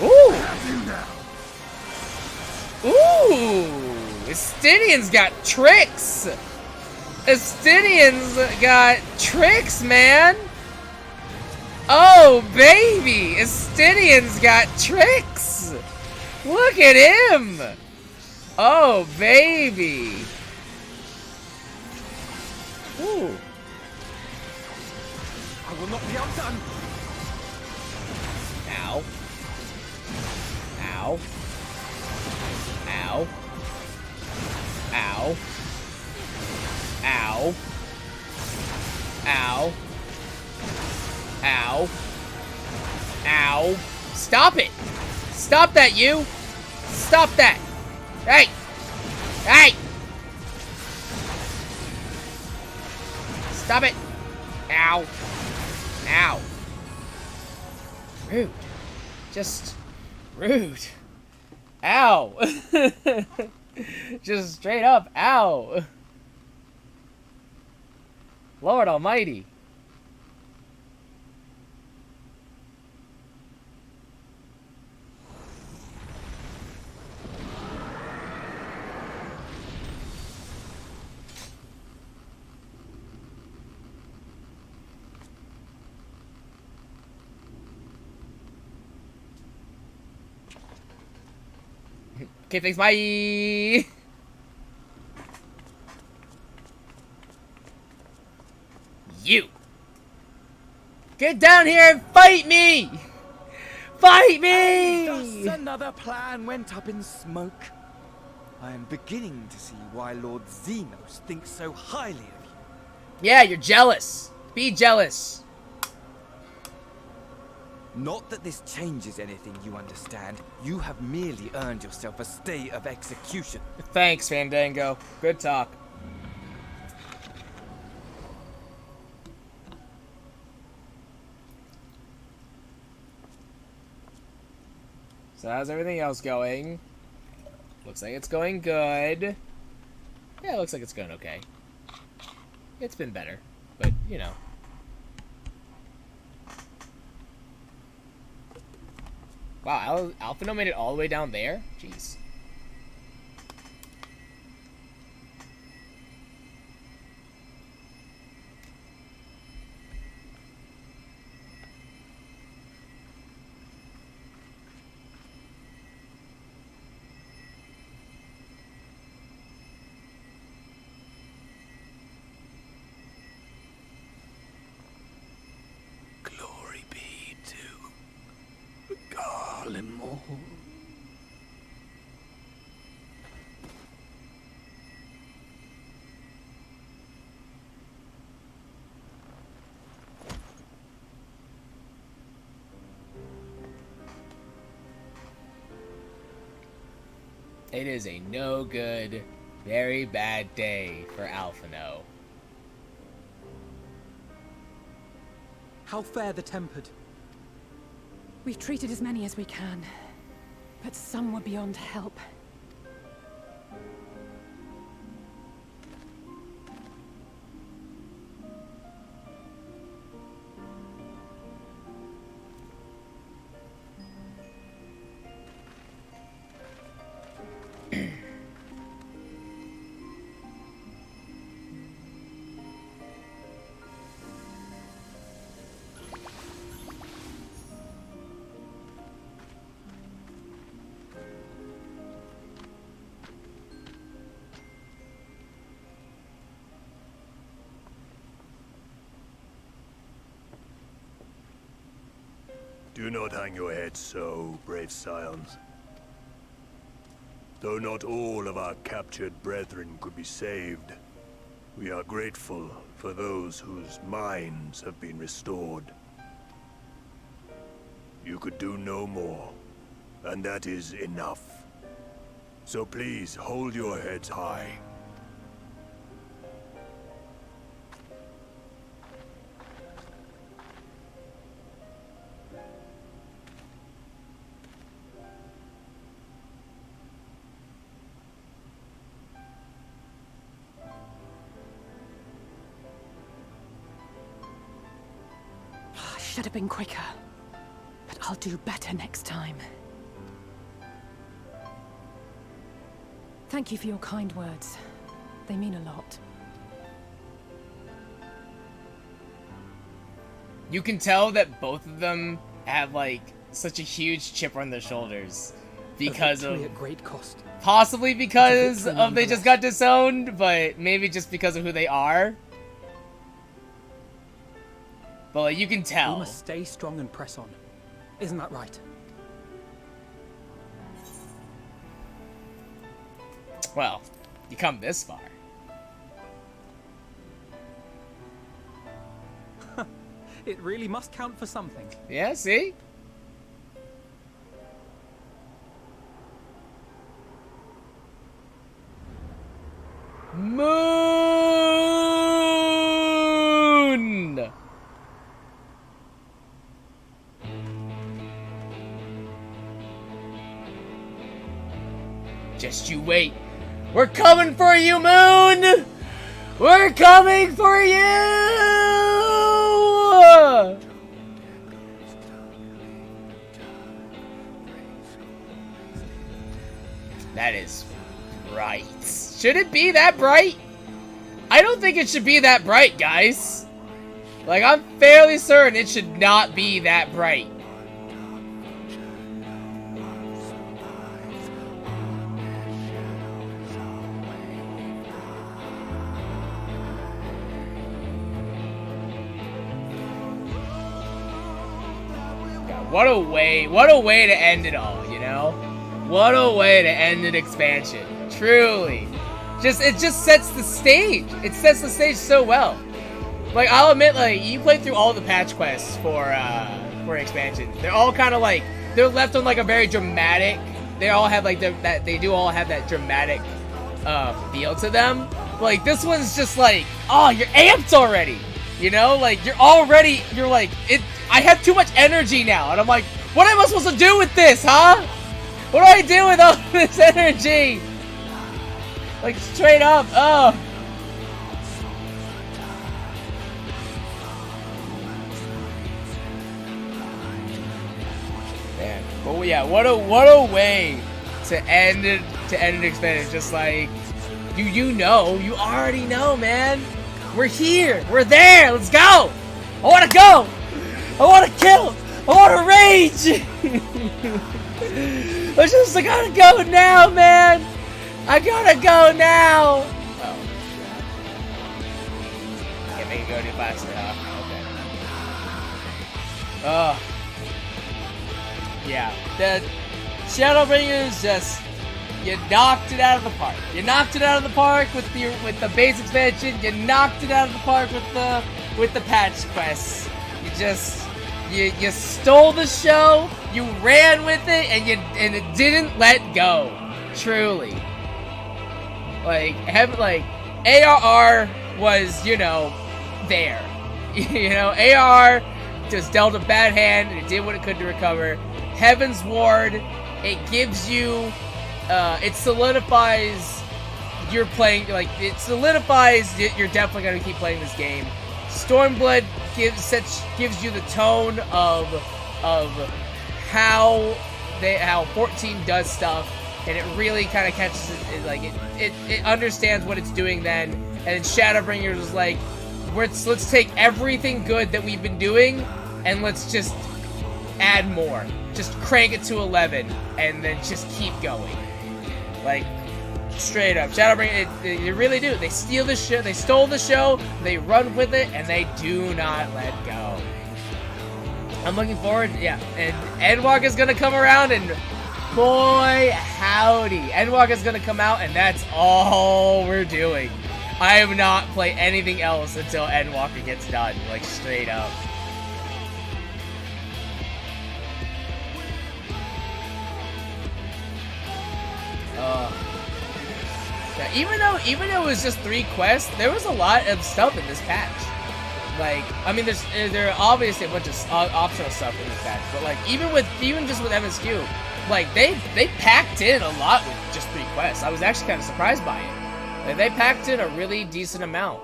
Ooh! Ooh! Estinian's got tricks! Estinian's got tricks, man! Oh, baby! Estinian's got tricks! Look at him! Oh, baby! Ooh. I will not be outdone! Ow. Ow. Ow. Ow. Ow. Ow. Ow. Ow. Stop it! Stop that, you! Stop that! Hey! Hey! Stop it! Ow. Ow. Rude. Just rude. Ow. Just straight up, ow. Lord almighty. Okay, thanks, bye! You! Get down here and fight me! Fight me! And thus another plan went up in smoke. I am beginning to see why Lord Xenos thinks so highly of you. Yeah, you're jealous. Be jealous. Not that this changes anything, you understand. You have merely earned yourself a stay of execution. Thanks, Fandango. Good talk. So how's everything else going? Looks like it's going good. Yeah, it looks like it's going okay. It's been better, but, you know. Wow, Alphino made it all the way down there? Jeez. Glory be to Garlemore. It is a no good, very bad day for Alphino. How fare the tempered? We've treated as many as we can, but some were beyond help. Do not hang your heads so, brave scions. Though not all of our captured brethren could be saved, we are grateful for those whose minds have been restored. You could do no more, and that is enough. So please hold your heads high. Should have been quicker, but I'll do better next time. Thank you for your kind words. They mean a lot. you can tell that both of them have like such a huge chip on their shoulders because of at great cost. possibly because of they just got disowned, but maybe just because of who they are. But like, you can tell. We must stay strong and press on. Isn't that right? Well, you come this far. It really must count for something. Yeah, see? Moon! Just you wait. We're coming for you, Moon! We're coming for you! That is bright. Should it be that bright? I don't think it should be that bright, guys. Like, I'm fairly certain it should not be that bright. What a way to end it all, you know? What a way to end an expansion. Truly. It just sets the stage. It sets the stage so well. Like, I'll admit, like, you played through all the patch quests for expansion. They're all kind of like, they're left on like a very dramatic, they all have like they do all have that dramatic feel to them. But, like, this one's just like, oh, you're amped already. You know, like, you're like, I have too much energy now. And I'm like, what am I supposed to do with this, huh? What do I do with all this energy? Like, straight up, oh. Man, but yeah, what a way to end an expansion. Just like, you already know, man. We're here. We're there. Let's go. I want to go. I want to kill. I want to rage. I gotta go now, man. I gotta go now. Oh. Can't make it go any faster, huh? Okay. Oh. Yeah. The Shadowbringers just, you knocked it out of the park. You knocked it out of the park with the base expansion. You knocked it out of the park with the patch quests. You stole the show. You ran with it, and it didn't let go. Truly. Like ARR was, there. ARR just dealt a bad hand and it did what it could to recover. Heaven's Ward, it gives you, it solidifies you're playing, like, it solidifies that you're definitely going to keep playing this game. Stormblood gives you the tone of how 14 does stuff, and it really kind of catches it understands what it's doing then. And then Shadowbringers is like, let's take everything good that we've been doing and let's just add more. Just crank it to 11 and then just keep going. Like, straight up. Shadowbringers, they really do. They steal the show, they stole the show, they run with it, and they do not let go. I'm looking forward, yeah. And Endwalk is gonna come around, and boy, howdy. Endwalk is gonna come out, and that's all we're doing. I have not played anything else until Endwalker gets done, like, straight up. Yeah, even though it was just 3 quests, there was a lot of stuff in this patch. Like, I mean, there are obviously a bunch of optional stuff in this patch, but like, even just with MSQ, like, they packed in a lot with just 3 quests. I was actually kind of surprised by it. Like, they packed in a really decent amount.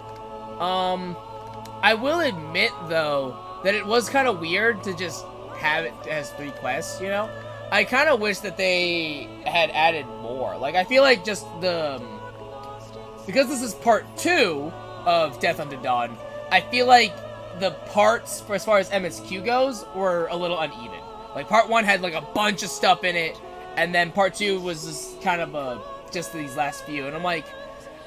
I will admit though that it was kind of weird to just have it as 3 quests. I kind of wish that they had added more. Like, I feel like just because this is part 2 of Death Unto Dawn, I feel like the parts for as far as MSQ goes were a little uneven. Like part 1 had like a bunch of stuff in it, and then part 2 was just kind of just these last few. And I'm like,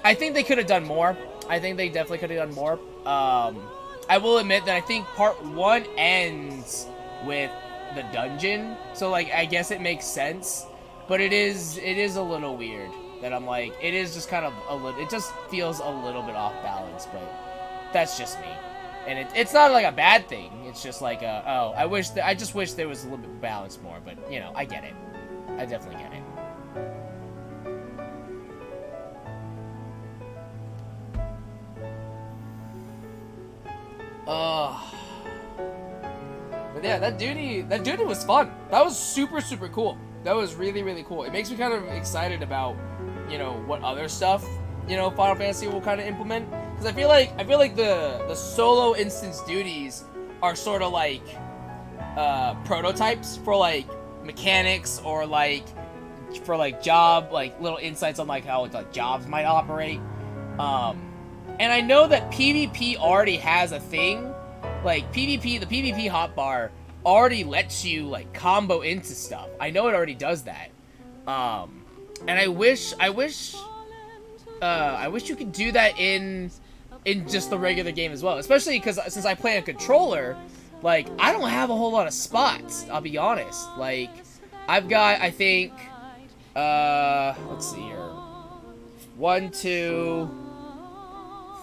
I think they could have done more. I think they definitely could have done more. I will admit that I think part 1 ends with the dungeon, so like I guess it makes sense, but it is a little weird that I'm like, it is just kind of a little, it just feels a little bit off balance, but that's just me. And it's not like a bad thing, it's just like oh, I just wish there was a little bit balanced more, but you know, I get it. I definitely get it. But yeah, that duty was fun. That was super cool. That was really cool. It makes me kind of excited about, you know, what other stuff, you know, Final Fantasy will kind of implement. Because I feel like the solo instance duties are sort of like prototypes for like mechanics, or like for like job, like little insights on like how like jobs might operate. And I know that PvP already has a thing. Like PvP, the PvP hotbar already lets you like combo into stuff. I know it already does that. And I wish you could do that in just the regular game as well. Especially because since I play on controller, like I don't have a whole lot of spots. I'll be honest. Like I've got, I think, let's see here, 1, 2,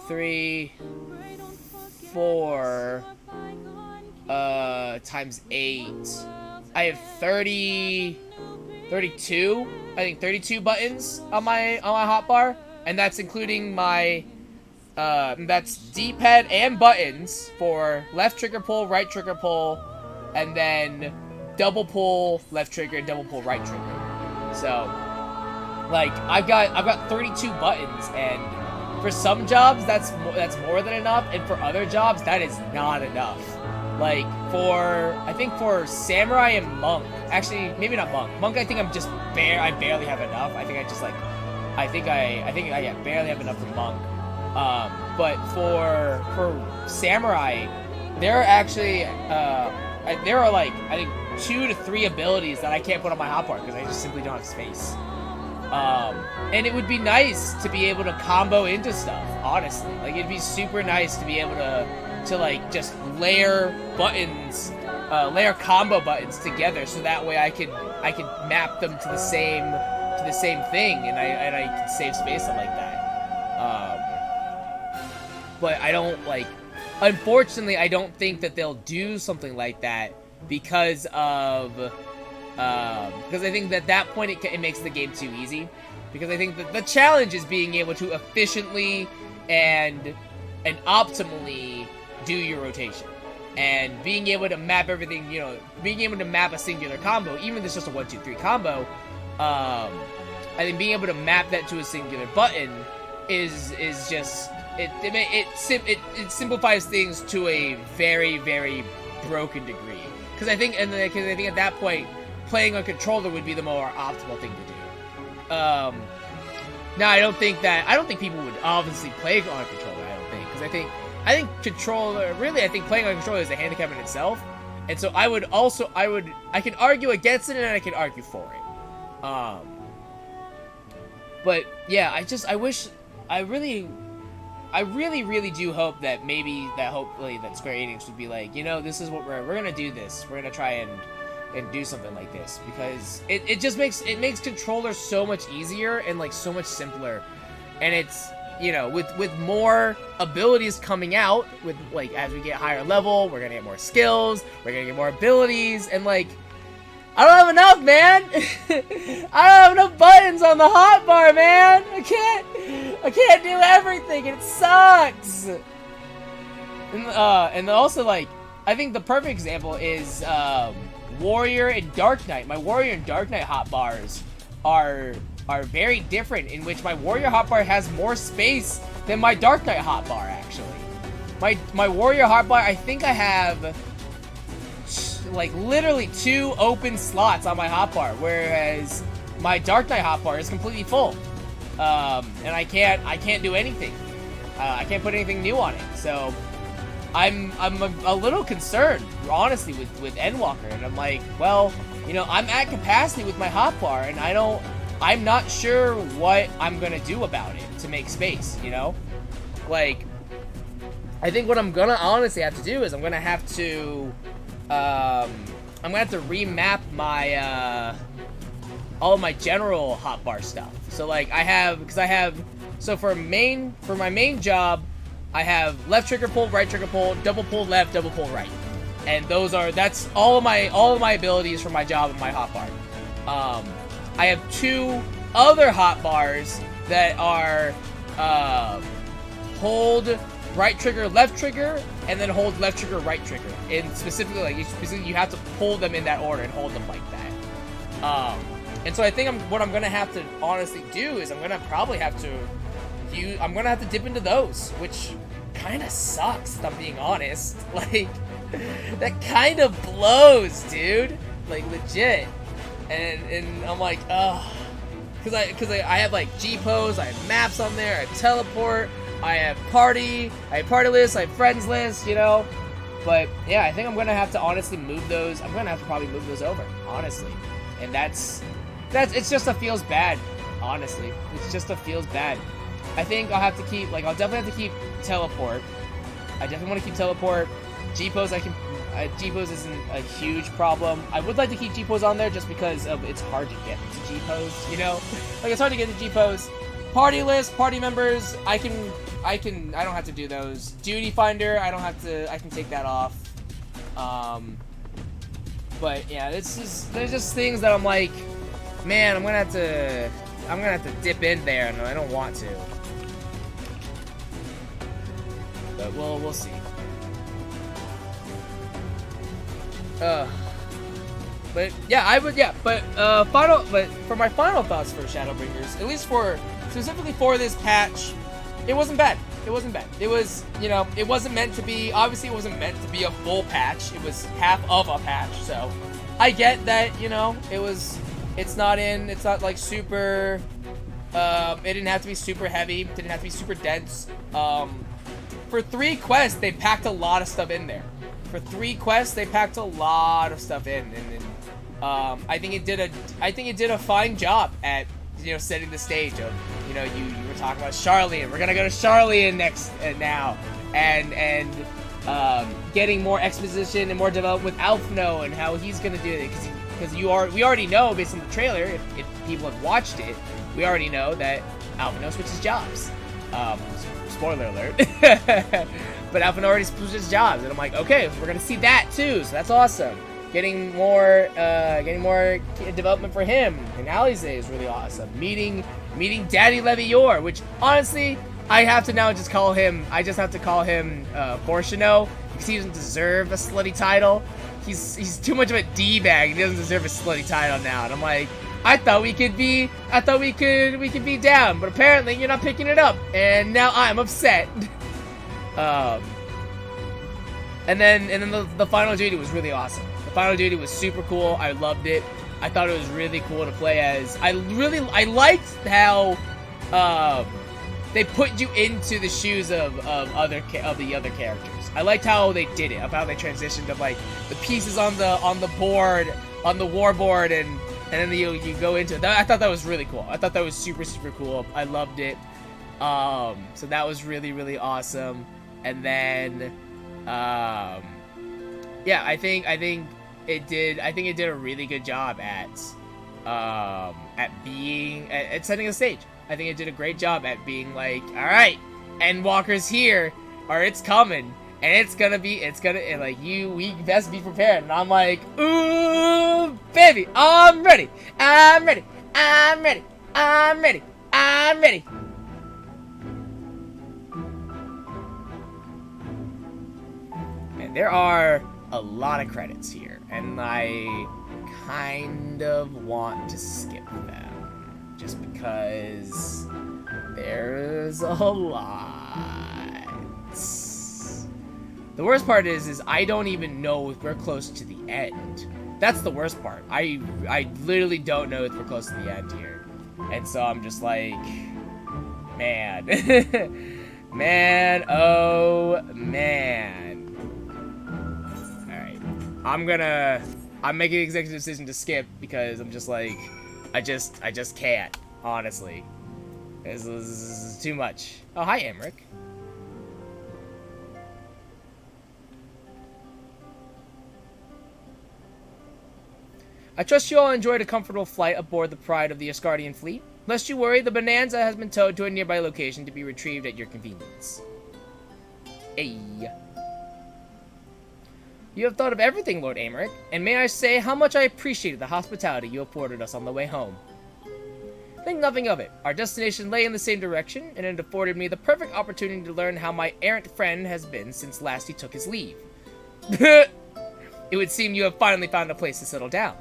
3, 4 times 8. I have 32, I think 32 buttons on my hotbar, and that's including my that's D-pad and buttons for left trigger pull, right trigger pull, and then double pull left trigger, double pull right trigger. So like I've got 32 buttons, and for some jobs that's more than enough, and for other jobs that is not enough. Like I think for Samurai and Monk, actually maybe not Monk. Monk I think I barely have enough. I think I barely have enough for Monk. But for Samurai, there are actually there are like I think 2 to 3 abilities that I can't put on my hotbar because I just simply don't have space. And it would be nice to be able to combo into stuff, honestly. Like, it'd be super nice to be able to like, just layer buttons, layer combo buttons together, so that way I could map them to the same thing, and I could save space on like that. But I don't, like, unfortunately, I don't think that they'll do something like that because I think that at that point it makes the game too easy. Because I think that the challenge is being able to efficiently and optimally do your rotation. And being able to map everything, you know, being able to map a singular combo, even if it's just a 1, 2, 3 combo, I think being able to map that to a singular button is just, it simplifies things to a very, very broken degree. Because I think at that point, playing on controller would be the more optimal thing to do. Now I don't think people would obviously play on a controller. I don't think, because I think controller, really, I think playing on a controller is a handicap in itself, and so I can argue against it and I can argue for it. But yeah, I really do hope that hopefully Square Enix would be like, you know, this is what we're gonna do this. We're gonna try and do something like this, because it just makes controllers so much easier and like so much simpler. And it's, you know, with more abilities coming out, with like as we get higher level, we're gonna get more skills, we're gonna get more abilities, and like I don't have enough, man. I don't have enough buttons on the hotbar, man. I can't do everything. It sucks. And also, like, I think the perfect example is Warrior and Dark Knight. My Warrior and Dark Knight hotbars are very different, in which my Warrior hotbar has more space than my Dark Knight hotbar, actually. My Warrior hotbar, I think I have like literally 2 open slots on my hotbar, whereas my Dark Knight hotbar is completely full. And I can't do anything. I can't put anything new on it. So I'm a little concerned, honestly, with Endwalker, and I'm like, well, you know, I'm at capacity with my hotbar, and I'm not sure what I'm gonna do about it to make space, you know? Like, I think what I'm gonna honestly have to do is I'm gonna have to remap my, all of my general hotbar stuff. So, like, so for my main job, I have left trigger pull, right trigger pull, double pull left, double pull right. And that's all of my abilities for my job and my hotbar. I have 2 other hotbars that are hold right trigger, left trigger, and then hold left trigger, right trigger. And specifically, like, you have to pull them in that order and hold them like that. And so I think what I'm gonna have to honestly do is I'm gonna have to dip into those, which kind of sucks, if I'm being honest. Like, that kind of blows, dude. Like, legit. And I'm like, ugh. Because I have, like, G-pose, I have maps on there, I have teleport, I have party list, I have friends list, you know? But, yeah, I think I'm gonna have to honestly move those. I'm gonna have to probably move those over, honestly. And it's just a feels bad, honestly. It's just a feels bad. I think I'll definitely have to keep teleport. I definitely want to keep teleport. G-pose, G-pose isn't a huge problem. I would like to keep G-pose on there just because it's hard to get to G-pose, you know? Like, it's hard to get to G-pose. Party list, party members, I don't have to do those. Duty finder, I can take that off. But yeah, there's just things that I'm like, man, I'm gonna have to dip in there, and I don't want to. But we'll see. But yeah, but for my final thoughts for Shadowbringers, at least specifically for this patch, it wasn't bad. It wasn't bad. It was, you know, it wasn't meant to be, obviously it wasn't meant to be a full patch. It was half of a patch, so I get that, you know, it's not like super, it didn't have to be super heavy, didn't have to be super dense. For 3 quests, they packed a lot of stuff in there. For 3 quests, they packed a lot of stuff in, and I think it did a fine job at, you know, setting the stage of, you know, you were talking about Charlian. We're gonna go to Charlian next now, and getting more exposition and more development with Alphino and how he's gonna do it, because we already know based on the trailer, if people have watched it, we already know that Alphino switches jobs. Spoiler alert. But Alphino already switches jobs, and I'm like, okay, we're gonna see that too, so that's awesome. Getting more development for him and Alize is really awesome. Meeting Daddy Levior, which honestly I have to now just call him. I just have to call him Fortuno, because he doesn't deserve a slutty title. He's too much of a d-bag. He doesn't deserve a slutty title now. And I'm like, I thought we could be down, but apparently you're not picking it up, and now I'm upset. And then the final duty was really awesome. The final duty was super cool. I loved it. I thought it was really cool to play as. I liked how they put you into the shoes of the other characters. I liked how they did it, of how they transitioned of like the pieces on the board, on the war board, and then you go into it. I thought that was really cool. I thought that was super, super cool. I loved it. So that was really, really awesome. And then yeah, I think it did a really good job at setting a stage. I think it did a great job at being like, all right, Endwalker's here, or it's coming, and we best be prepared. And I'm like, ooh, baby, I'm ready. And there are a lot of credits here, and I kind of want to skip them, just because there's a lot. The worst part is I don't even know if we're close to the end. That's the worst part. I literally don't know if we're close to the end here. And so I'm just like, man. Man, oh man. I'm making an executive decision to skip because I'm just like, I just can't, honestly. This is too much. Oh, hi, Emmerich. I trust you all enjoyed a comfortable flight aboard the Pride of the Asgardian fleet. Lest you worry, the Bonanza has been towed to a nearby location to be retrieved at your convenience. Hey. You have thought of everything, Lord Emmerich, and may I say how much I appreciated the hospitality you afforded us on the way home. Think nothing of it. Our destination lay in the same direction, and it afforded me the perfect opportunity to learn how my errant friend has been since last he took his leave. It would seem you have finally found a place to settle down.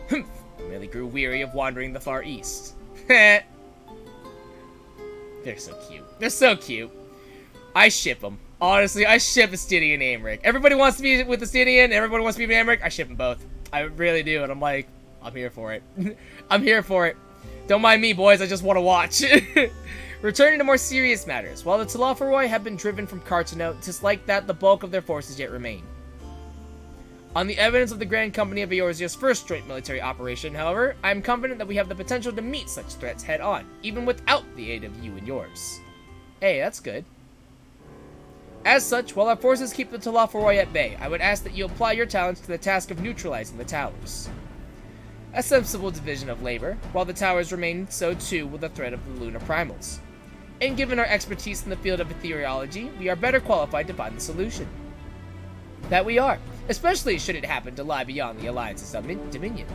Humph. I merely grew weary of wandering the Far East. They're so cute. They're so cute. I ship them. Honestly, I ship Astidian and Emmerich. Everybody wants to be with Astidian, everybody wants to be with Emmerich. I ship them both. I really do, and I'm like, I'm here for it. I'm here for it. Don't mind me, boys, I just want to watch. Returning to more serious matters, while the Telophoroi have been driven from Cartano, 'tis like that the bulk of their forces yet remain. On the evidence of the Grand Company of Eorzea's first joint military operation, however, I am confident that we have the potential to meet such threats head-on, even without the aid of you and yours. Hey, that's good. As such, while our forces keep the Telophoroi at bay, I would ask that you apply your talents to the task of neutralizing the towers. A sensible division of labor, while the towers remain, so too will the threat of the lunar primals. And given our expertise in the field of ethereology, we are better qualified to find the solution. That we are, especially should it happen to lie beyond the Alliance's dominion.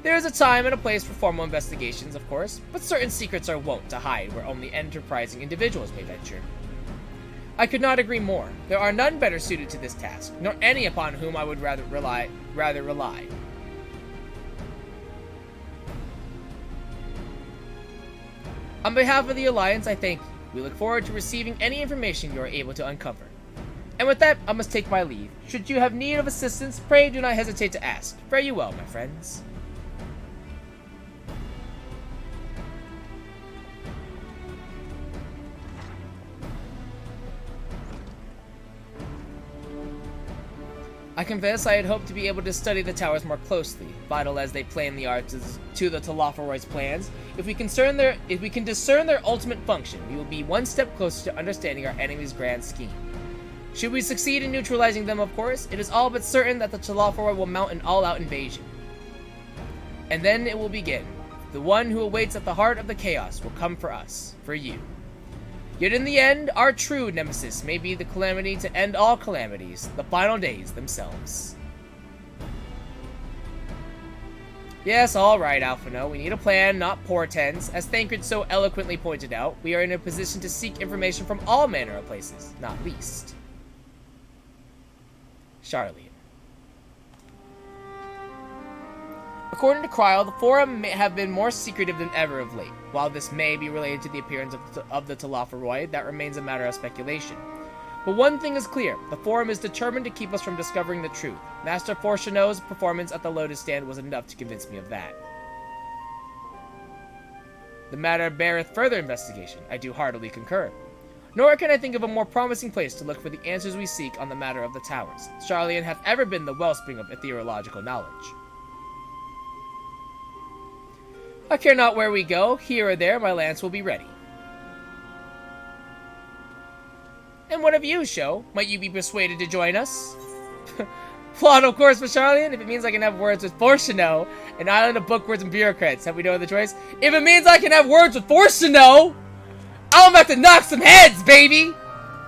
There is a time and a place for formal investigations, of course, but certain secrets are wont to hide where only enterprising individuals may venture. I could not agree more. There are none better suited to this task, nor any upon whom I would rather rely. On behalf of the Alliance, I thank you. We look forward to receiving any information you are able to uncover. And with that, I must take my leave. Should you have need of assistance, pray do not hesitate to ask. Fare you well, my friends. I confess I had hoped to be able to study the towers more closely, vital as they play in the arts to the Telophoroi's plans. If we can discern their ultimate function, we will be one step closer to understanding our enemy's grand scheme. Should we succeed in neutralizing them, of course, it is all but certain that the Telophoroi will mount an all-out invasion. And then it will begin. The one who awaits at the heart of the chaos will come for us, for you. Yet in the end, our true nemesis may be the calamity to end all calamities, the final days themselves. Yes, alright, Alphino. We need a plan, not portents. As Thancred so eloquently pointed out, we are in a position to seek information from all manner of places, not least Charlian. According to Kryl, the Forum may have been more secretive than ever of late. While this may be related to the appearance of the Telophoroi, that remains a matter of speculation. But one thing is clear, the Forum is determined to keep us from discovering the truth. Master Fortuneau's performance at the Lotus Stand was enough to convince me of that. The matter beareth further investigation, I do heartily concur. Nor can I think of a more promising place to look for the answers we seek on the matter of the towers. Charlian hath ever been the wellspring of ethereological knowledge. I care not where we go, here or there my lance will be ready. And what of you, Sho? Might you be persuaded to join us? Flawed, of course, for Charlian, if it means I can have words with Fortuneau, an island of bookworms and bureaucrats. Have we no other choice? If it means I can have words with Fortuneau, I'm about to knock some heads, baby!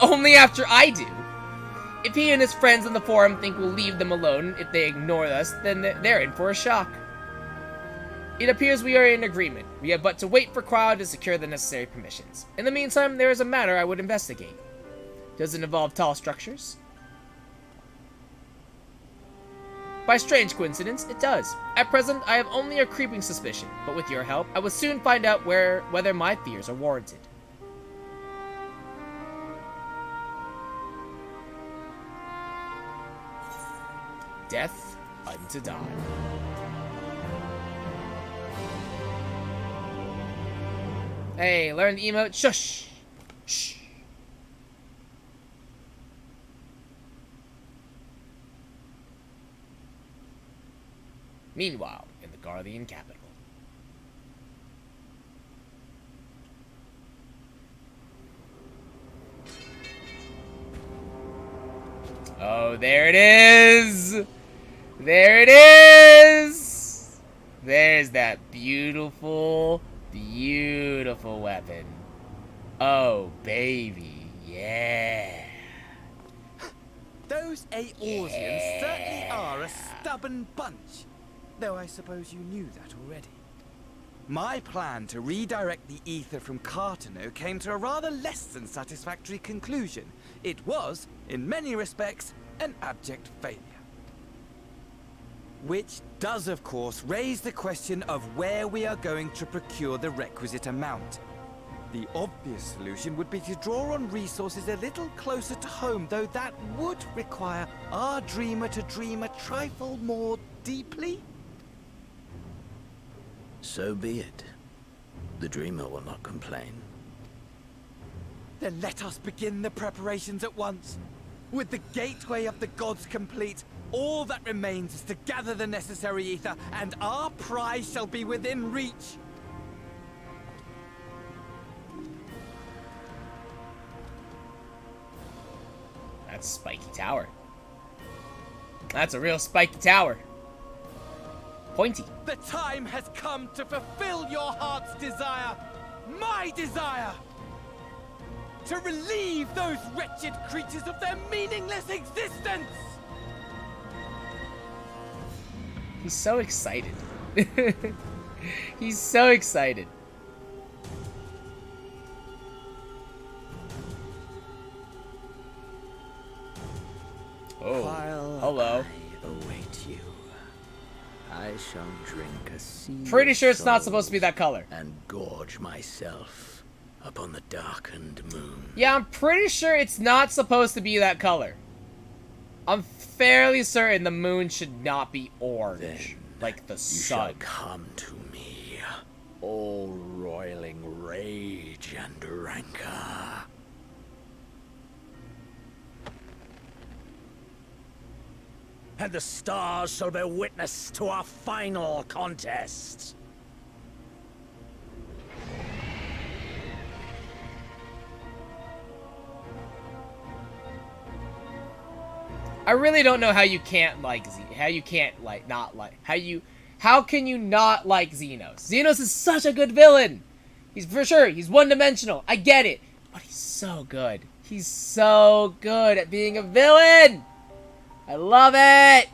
Only after I do. If he and his friends in the Forum think we'll leave them alone if they ignore us, then they're in for a shock. It appears we are in agreement. We have but to wait for Kryl to secure the necessary permissions. In the meantime, there is a matter I would investigate. Does it involve tall structures? By strange coincidence, it does. At present, I have only a creeping suspicion, but with your help, I will soon find out whether my fears are warranted. Death unto die. Hey, learn the emote. Shush! Shh. Meanwhile, in the Guardian capital. Oh, there it is! There it is! There's that beautiful, beautiful weapon. Oh, baby, yeah. Those Aorsians certainly are a stubborn bunch. Though I suppose you knew that already. My plan to redirect the ether from Cartano came to a rather less than satisfactory conclusion. It was, in many respects, an abject failure. Which does, of course, raise the question of where we are going to procure the requisite amount. The obvious solution would be to draw on resources a little closer to home, though that would require our dreamer to dream a trifle more deeply. So be it. The dreamer will not complain. Then let us begin the preparations at once. With the gateway of the gods complete, all that remains is to gather the necessary ether, and our prize shall be within reach. That's a spiky tower. That's a real spiky tower. Pointy. The time has come to fulfill your heart's desire. My desire! To relieve those wretched creatures of their meaningless existence! He's so excited. He's so excited. Oh, While hello. I await you, I shall drink a sea Pretty of sure it's not souls supposed to be that color. and gorge myself upon the darkened moon. Yeah, I'm pretty sure it's not supposed to be that color. I'm fairly certain the moon should not be orange, like the You sun. shall come to me, all roiling rage and rancor. And the stars shall bear witness to our final contest. I really don't know how you can't like how can you not like Xenos? Xenos is such a good villain. He's for sure, he's one-dimensional. I get it, but he's so good. He's so good at being a villain. I love it.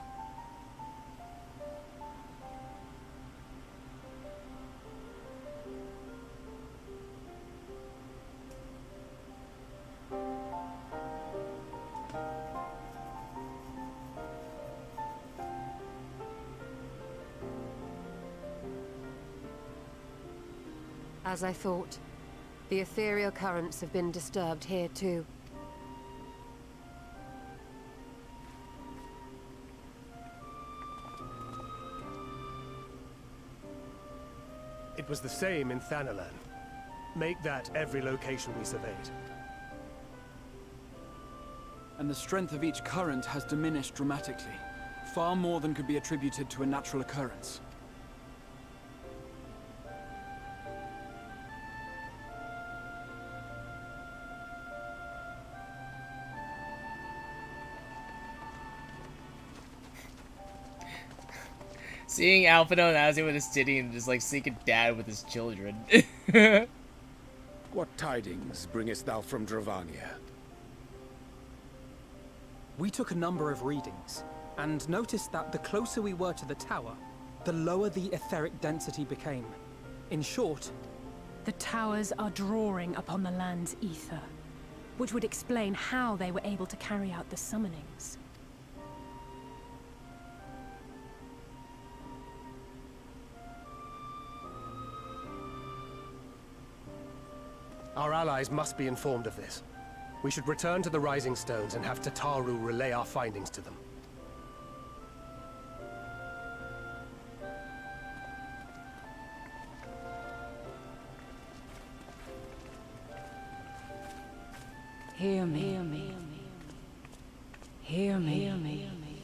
As I thought, the ethereal currents have been disturbed here too. It was the same in Thanalan. Make that every location we surveyed. And the strength of each current has diminished dramatically. Far more than could be attributed to a natural occurrence. Seeing Alphino and Azzy with his titty and just like seeing a dad with his children. What tidings bringest thou from Dravania? We took a number of readings, and noticed that the closer we were to the tower, the lower the etheric density became. In short, the towers are drawing upon the land's ether, which would explain how they were able to carry out the summonings. Our allies must be informed of this. We should return to the Rising Stones and have Tataru relay our findings to them. Hear me. Hear me. Hear me. Hear me.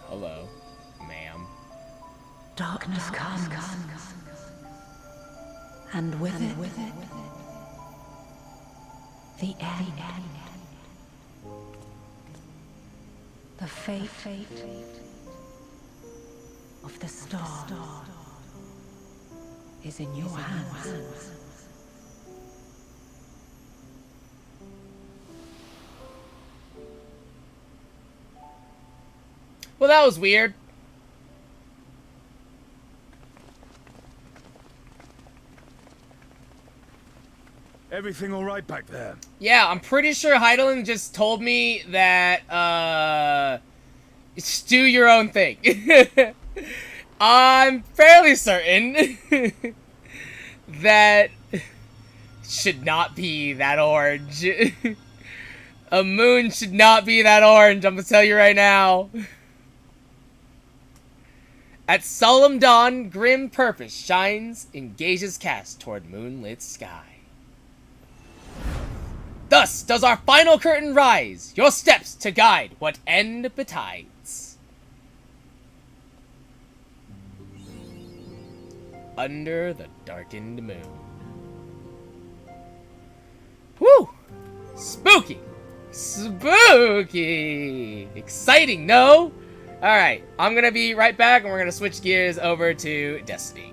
Hello. has come. And with it, the end. The fate of the star is in your hands. Well, that was weird. Everything all right back there? Yeah, I'm pretty sure Heidelin just told me that, do your own thing. I'm fairly certain that should not be that orange. A moon should not be that orange, I'm gonna tell you right now. At solemn dawn, grim purpose shines in gazes cast toward moonlit sky. Thus does our final curtain rise, your steps to guide what end betides. Under the darkened moon. Woo! Spooky! Spooky! Exciting, no? Alright, I'm gonna be right back and we're gonna switch gears over to Destiny.